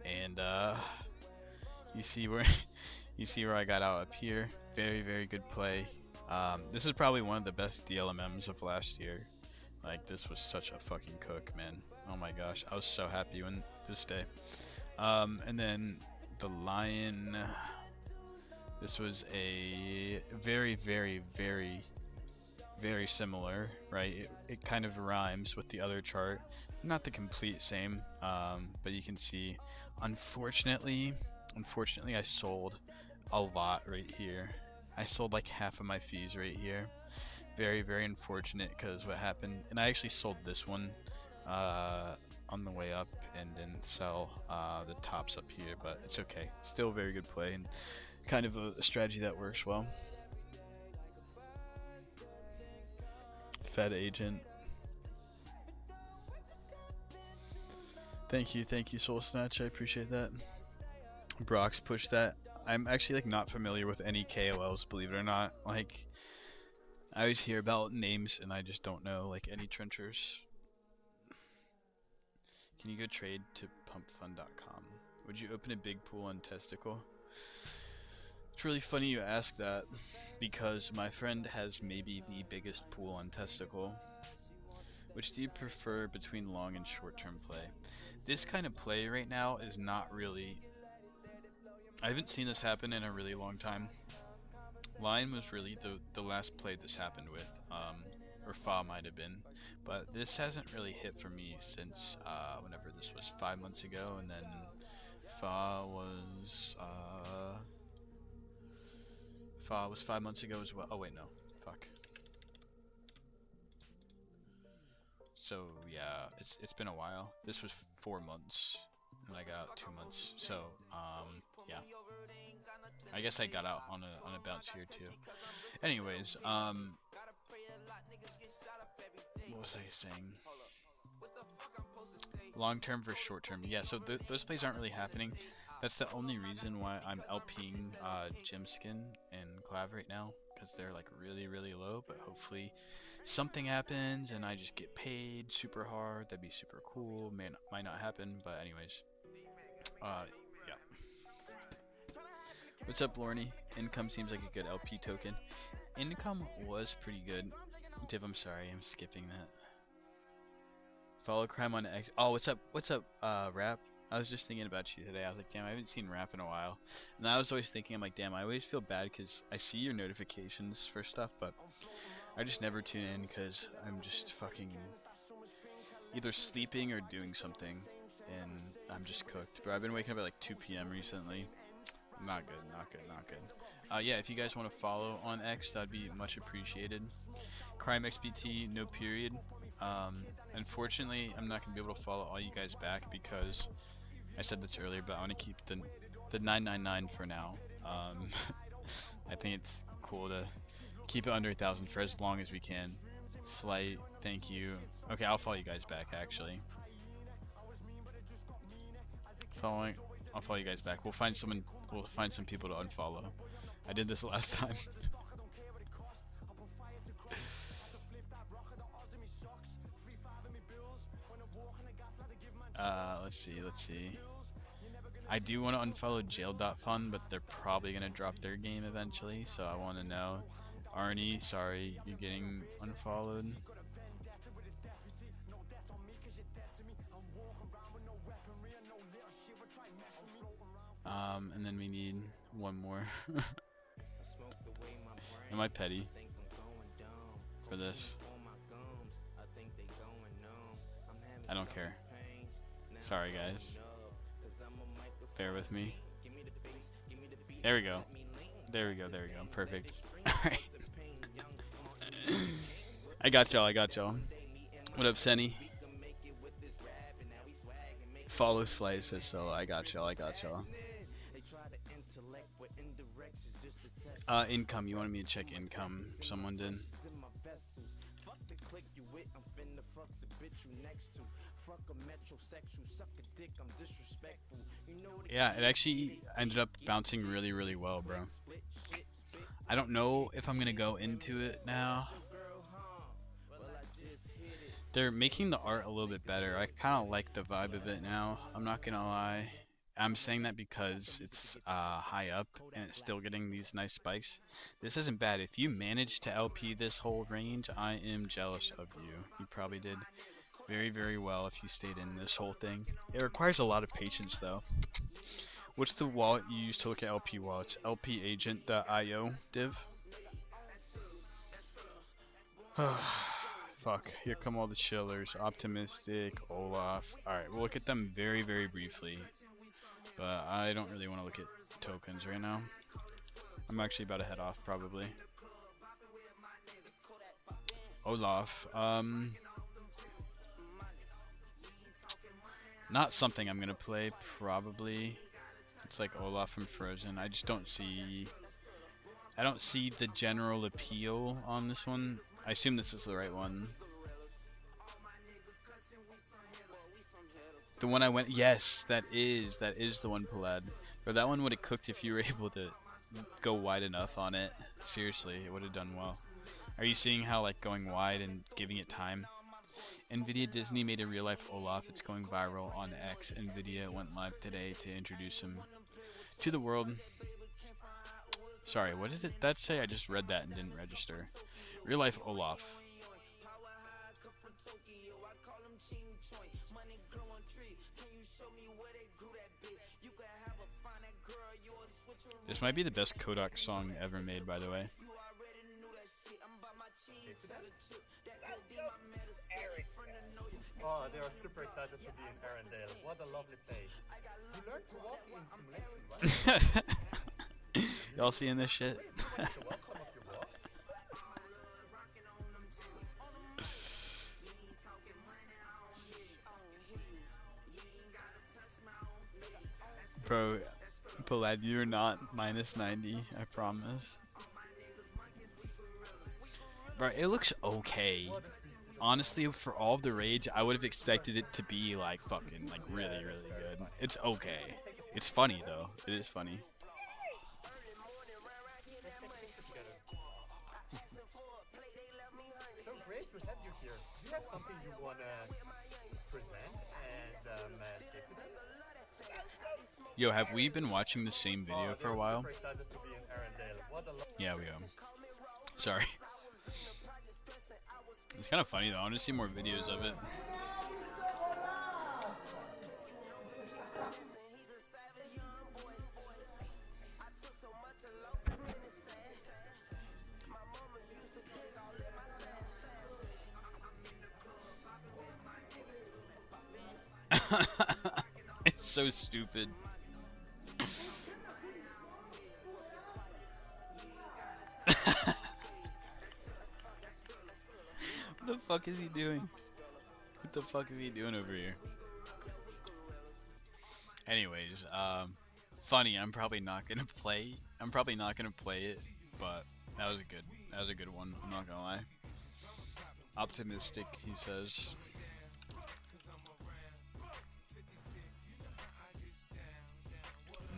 And you see where I got out up here. Very good play. This is probably one of the best DLMMs of last year. Like, this was such a fucking cook, man. Oh my gosh, I was so happy when this day. And then the lion. This was a very similar, right? It kind of rhymes with the other chart. Not the complete same, but you can see, unfortunately I sold a lot right here. I sold like half of my fees right here. Very unfortunate, because what happened, and I actually sold this one on the way up and didn't sell the tops up here, but it's okay. Still very good play and kind of a strategy that works well. Fed agent. Thank you, Soul Snatch. I appreciate that. Brox pushed that. I'm actually like not familiar with any KOLs, believe it or not. Like, I always hear about names and I just don't know like any trenchers. Can you go trade to pumpfund.com? Would you open a big pool on Testicle? It's really funny you ask that, because my friend has maybe the biggest pool on Testicle. Which do you prefer between long and short-term play? This kind of play right now is not really... I haven't seen this happen in a really long time. Lion was really the last play this happened with, or Fa might have been, but this hasn't really hit for me since whenever this was 5 months ago, and then Fa was 5 months ago as well. Oh wait, no, fuck. So yeah, it's been a while. This was 4 months, and I got out 2 months. So yeah, I guess I got out on a bounce here too. Anyways, what was I saying? Long term versus short term. Yeah, so those plays aren't really happening. That's the only reason why I'm LPing Gemskin and Clav right now, because they're like really, really low. But hopefully something happens and I just get paid super hard. That'd be super cool. Might not happen, but anyways. Yeah. What's up, Lorne? Income seems like a good LP token. Income was pretty good. Div, I'm sorry, I'm skipping that. Follow crime on X. Oh, what's up? What's up, Rap? I was just thinking about you today. I was like, damn, I haven't seen Rap in a while. And I was always thinking, I'm like, damn, I always feel bad because I see your notifications for stuff, but I just never tune in because I'm just fucking either sleeping or doing something, and I'm just cooked. Bro, I've been waking up at like 2 p.m. recently. Not good, not good, not good. Yeah, if you guys want to follow on X, that'd be much appreciated. Crime XBT, no period. Unfortunately, I'm not going to be able to follow all you guys back because I said this earlier, but I want to keep the 999 for now. I think it's cool to keep it under 1,000 for as long as we can. Slight, thank you. Okay, I'll follow you guys back actually. I'll follow you guys back. We'll find some people to unfollow. I did this last time. Let's see. I do want to unfollow Jail.fun, but they're probably gonna drop their game eventually, so I want to know. Arnie, sorry, you're getting unfollowed. And then we need one more. Am I petty for this? I don't care. Sorry guys. Bear with me. There we go. There we go. There we go. Perfect. Alright. I got y'all. What up, Senny? Follow Slice says so. I got y'all. Income. You wanted me to check income. Someone did. Yeah, it actually ended up bouncing really, really well, bro. I don't know if I'm gonna go into it now. They're making the art a little bit better. I kind of like the vibe of it now. I'm not gonna lie. I'm saying that because it's high up and it's still getting these nice spikes. This isn't bad. If you manage to LP this whole range, I am jealous of you. You probably did very, very well if you stayed in this whole thing. It requires a lot of patience though. What's the wallet you use to look at LP wallets? lpagent.io, div. Fuck, here come all the chillers. Optimistic, Olaf. Alright, we'll look at them very, very briefly. But I don't really want to look at tokens right now. I'm actually about to head off, probably. Olaf. Not something I'm going to play, probably. It's like Olaf from Frozen. I just don't see... I don't see the general appeal on this one. I assume this is the right one. The one I went... Yes, that is the one, Palad. But that one would have cooked if you were able to go wide enough on it. Seriously, it would have done well. Are you seeing how, like, going wide and giving it time Nvidia Disney made a real life Olaf. It's going viral on X. Nvidia went live today to introduce him to the world. Sorry, what did that say? I just read that and didn't register. Real life Olaf. This might be the best Kodak song ever made, by the way. Oh, they are super excited to be in Arendelle. What a lovely place. You learned to walk in simulation, right? Y'all seeing this shit? Bro, Palad, you're not minus 90, I promise. Bro, it looks okay. Honestly, for all of the rage, I would have expected it to be like fucking like really, really good. It's okay. It's funny though. It is funny. So great to have you here. Do you have something you wanna present and say to them? Yo, have we been watching the same video for a while? Super excited to be in Arendelle. What a Yeah, we are. Sorry. It's kind of funny though. I want to see more videos of it. It's so stupid. What the fuck is he doing? What the fuck is he doing over here? Anyways, funny. I'm probably not gonna play it, but that was a good one. I'm not gonna lie. Optimistic, he says.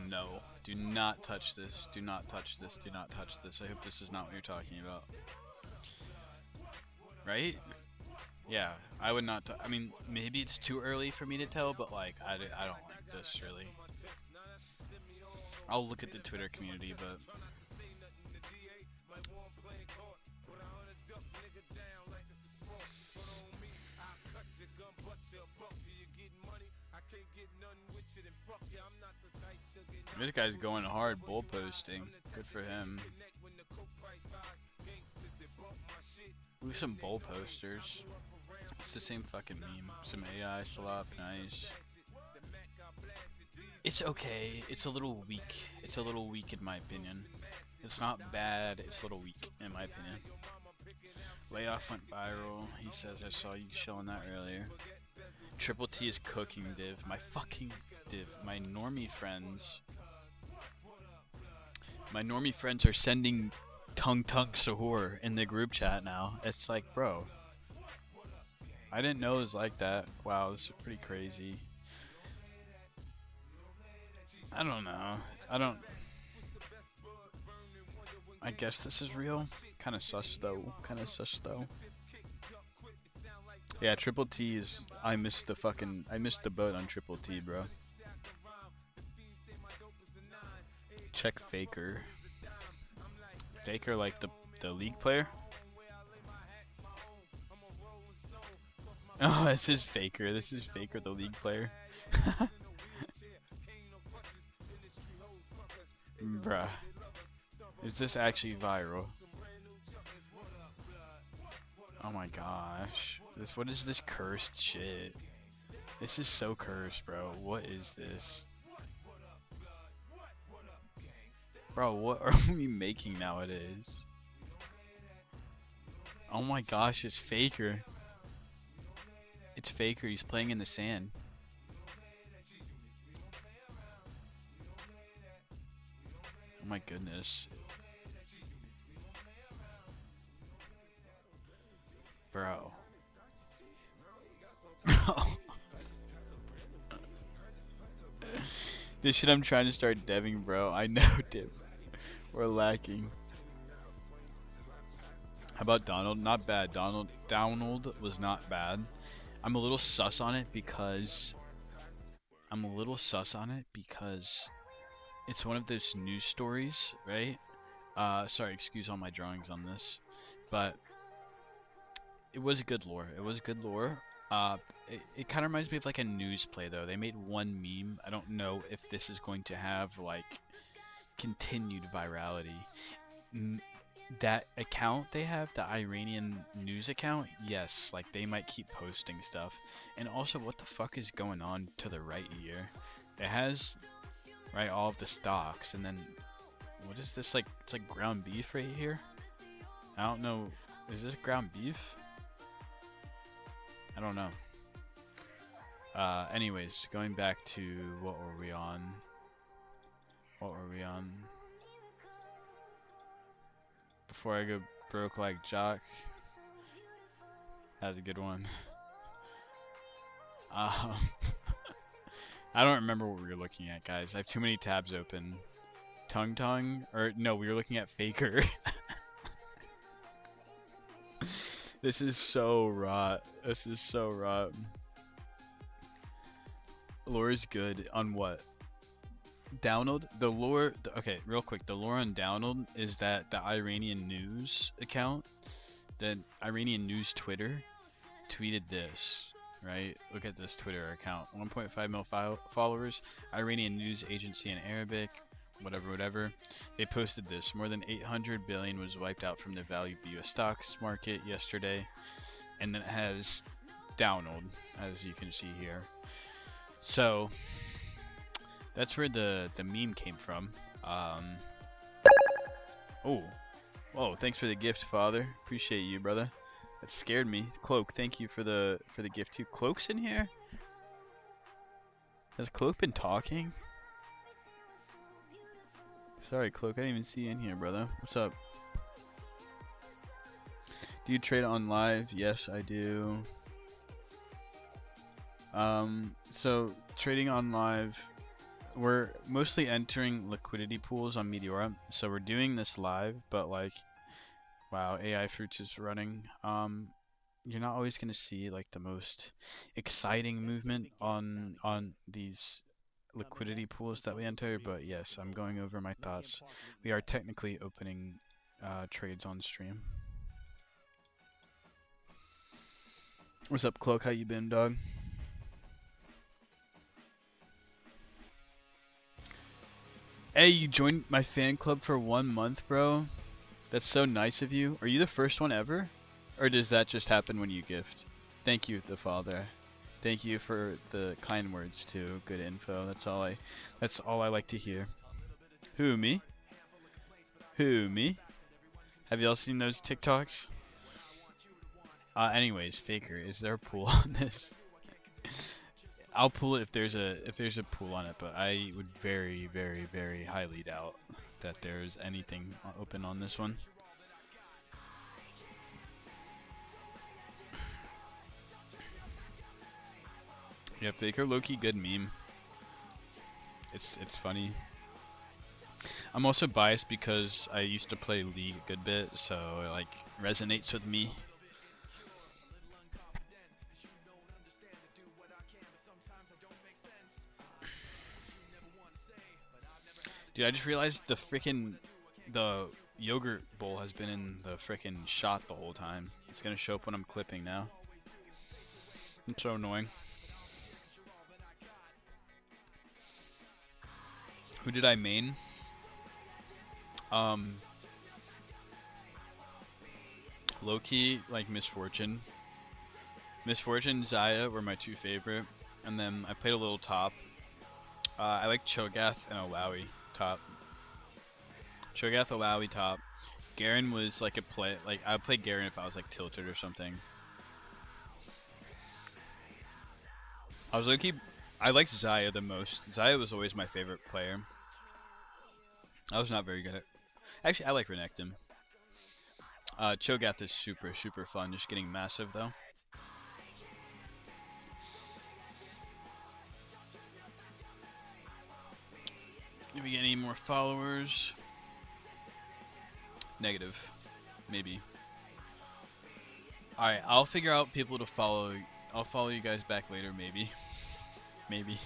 No, do not touch this. Do not touch this. Do not touch this. I hope this is not what you're talking about. Right? Yeah, I would not. I mean, maybe it's too early for me to tell, but like, I don't like this really. I'll look at the Twitter community, but. This guy's going hard bull posting. Good for him. We have some bull posters. It's the same fucking meme. Some AI slop, nice. It's okay. It's a little weak. It's a little weak in my opinion. It's not bad. It's a little weak in my opinion. Layoff went viral. He says I saw you showing that earlier. Triple T is cooking, div. My fucking div. My normie friends are sending Tung Tung Sahur in the group chat now. It's like, bro, I didn't know it was like that. Wow, this is pretty crazy. I don't know. I guess this is real. Kinda sus though. Yeah, Triple T is. I missed the boat on Triple T, bro. Check Faker. Faker, like the league player? Oh, this is Faker. This is Faker, the league player. Bruh. Is this actually viral? Oh my gosh. What is this cursed shit? This is so cursed, bro. What is this? Bro, what are we making nowadays? Oh my gosh, it's Faker. It's Faker, he's playing in the sand. Oh my goodness. Bro. This shit I'm trying to start deving, bro. I know, Div. We're lacking. How about Donald? Not bad. Donald was not bad. I'm a little sus on it because it's one of those news stories, right? Sorry, excuse all my drawings on this, but it was good lore. It was good lore. It kind of reminds me of like a news play though. They made one meme. I don't know if this is going to have like continued virality. That account they have, the Iranian news account, yes, like they might keep posting stuff. And also, what the fuck is going on to the right here? It has, right, all of the stocks, and then what is this, like? It's like ground beef right here. I don't know. Is this ground beef? I don't know. Anyways, going back to what were we on? Before I go broke like Jock. That was a good one. I don't remember what we were looking at, guys. I have too many tabs open. Tongue? Or, no, we were looking at Faker. This is so rot. Lore is good on what? Download? The lore... okay, real quick. The lore on Download is that the Iranian news account, the Iranian news Twitter, tweeted this, right? Look at this Twitter account. 1.5 mil followers. Iranian news agency in Arabic. Whatever. They posted this. More than 800 billion was wiped out from the value of the US stocks market yesterday. And then it has Download, as you can see here. So... that's where the meme came from. Oh, whoa! Thanks for the gift, Father. Appreciate you, brother. That scared me. Cloak, thank you for the gift too. Cloak's in here. Has Cloak been talking? Sorry, Cloak. I didn't even see you in here, brother. What's up? Do you trade on live? Yes, I do. So trading on live. We're mostly entering liquidity pools on Meteora, so we're doing this live, but like, wow, AI Fruits is running. You're not always gonna see like the most exciting movement on these liquidity pools that we enter, but yes, I'm going over my thoughts. We are technically opening trades on stream. What's up, Cloak? How you been, dog? Hey, you joined my fan club for 1 month, bro. That's so nice of you. Are you the first one ever? Or does that just happen when you gift? Thank you, the Father. Thank you for the kind words too. Good info. That's all I like to hear. Who, me? Have y'all seen those TikToks? Anyways, Faker, is there a pool on this? I'll pull it if there's a pool on it, but I would very, very, very highly doubt that there's anything open on this one. Yeah, Faker, low-key good meme. It's funny. I'm also biased because I used to play League a good bit, so it like resonates with me. Dude, I just realized the yogurt bowl has been in the frickin' shot the whole time. It's gonna show up when I'm clipping now. It's so annoying. Who did I main? Low-key, like Misfortune. Misfortune, Xayah were my two favorite. And then I played a little top. I like Cho'Gath and Illaoi top. Cho'Gath, Illaoi top. Garen was like a play. Like I would play Garen if I was like tilted or something. I was lucky. I liked Xayah the most. Xayah was always my favorite player. I was not very good at. Actually, I like Renekton. Cho'Gath is super, super fun. Just getting massive though. Did we get any more followers? Negative. Maybe. Alright, I'll figure out people to follow. I'll follow you guys back later, maybe. Maybe.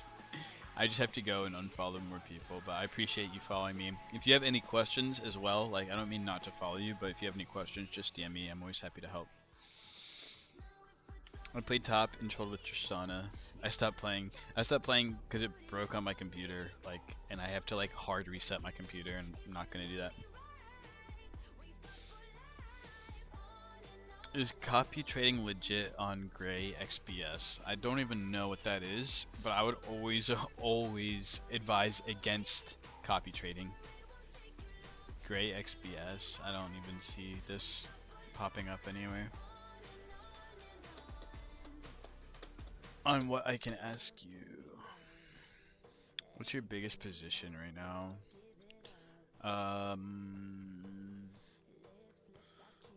I just have to go and unfollow more people, but I appreciate you following me. If you have any questions as well, like, I don't mean not to follow you, but if you have any questions, just DM me. I'm always happy to help. I played top and trolled with Tristana. I stopped playing. I stopped playing because it broke on my computer, like, and I have to, like, hard reset my computer, and I'm not going to do that. Is copy trading legit on Gray XBS? I don't even know what that is, but I would always advise against copy trading. Gray XBS? I don't even see this popping up anywhere. On what I can ask you. What's your biggest position right now?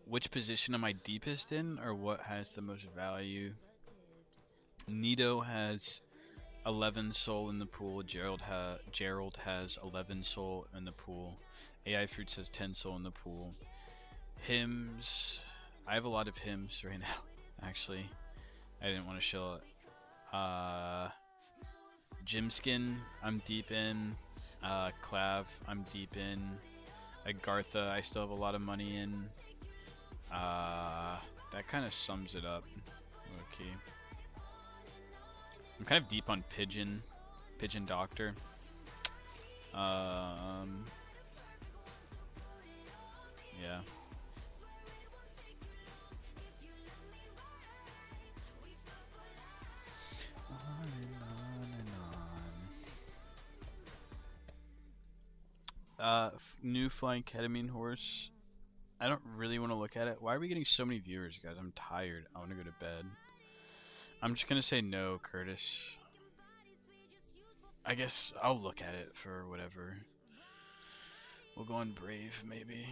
Which position am I deepest in, or what has the most value? Nito has 11 soul in the pool. Gerald has 11 soul in the pool. AI Fruits has 10 soul in the pool. Hymns. I have a lot of hymns right now, actually. I didn't want to show it. Gymskin, I'm deep in. Clav, I'm deep in. Agartha, I still have a lot of money in. That kind of sums it up. Okay. I'm kind of deep on Pigeon Doctor. Yeah. On and on and on. New flying ketamine horse. I don't really want to look at it. Why are we getting so many viewers, guys? I'm tired. I want to go to bed. I'm just gonna say no, Curtis. I guess I'll look at it for whatever. We'll go on Brave, maybe.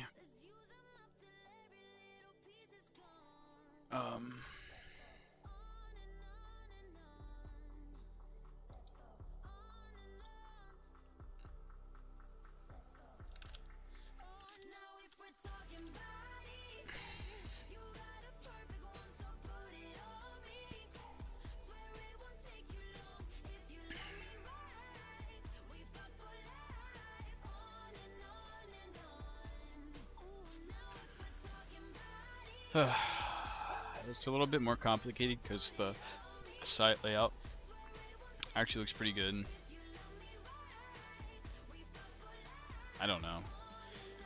It's a little bit more complicated because the site layout actually looks pretty good. I don't know.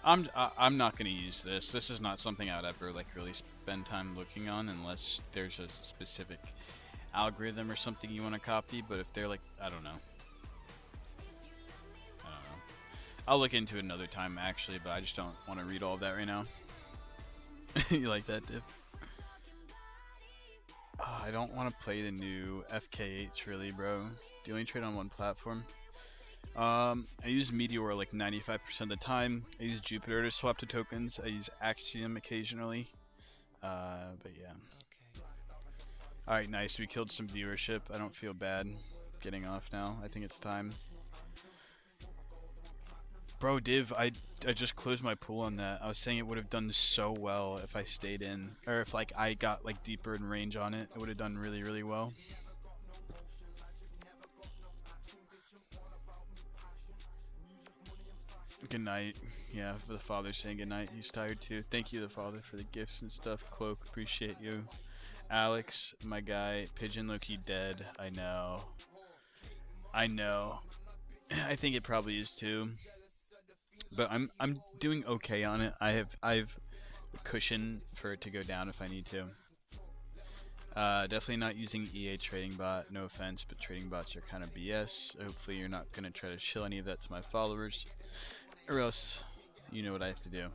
I'm not gonna use this. This is not something I'd ever like really spend time looking on unless there's a specific algorithm or something you want to copy. But if they're like, I don't know. I'll look into it another time actually, but I just don't want to read all of that right now. You like that, Div? Oh, I don't want to play the new FK8s really, bro. Do you only trade on one platform? I use Meteor like 95% of the time. I use Jupiter to swap to tokens. I use Axiom occasionally. But yeah. Alright, nice. We killed some viewership. I don't feel bad getting off now. I think it's time. Bro, Div, I just closed my pool on that. I was saying it would have done so well if I stayed in. Or if like I got like deeper in range on it. It would have done really, really well. Good night. Yeah, for the father saying good night. He's tired too. Thank you, the father, for the gifts and stuff. Cloak, appreciate you. Alex, my guy. Pigeon Loki dead. I know. I know. I think it probably is too. But I'm doing okay on it. I've a cushion for it to go down if I need to. Definitely not using EA Trading Bot. No offense, but trading bots are kind of BS. Hopefully you're not gonna try to shill any of that to my followers. Or else, you know what I have to do.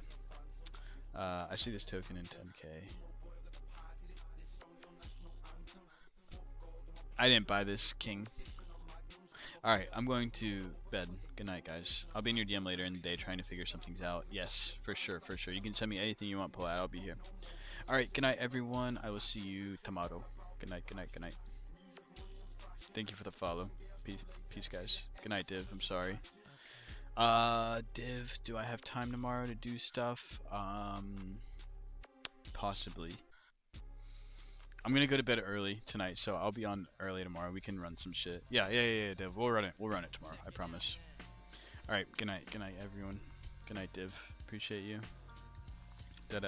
I see this token in 10k. I didn't buy this, King. Alright, I'm going to bed. Good night, guys. I'll be in your DM later in the day trying to figure some things out. Yes, for sure, for sure. You can send me anything you want, Palat. I'll be here. Alright, good night, everyone. I will see you tomorrow. Good night, good night, good night. Thank you for the follow. Peace, guys. Good night, Div. I'm sorry. Div, do I have time tomorrow to do stuff? Possibly. I'm gonna go to bed early tonight, so I'll be on early tomorrow. We can run some shit. Yeah, Div. We'll run it. We'll run it tomorrow. I promise. All right. Good night. Good night, everyone. Good night, Div. Appreciate you.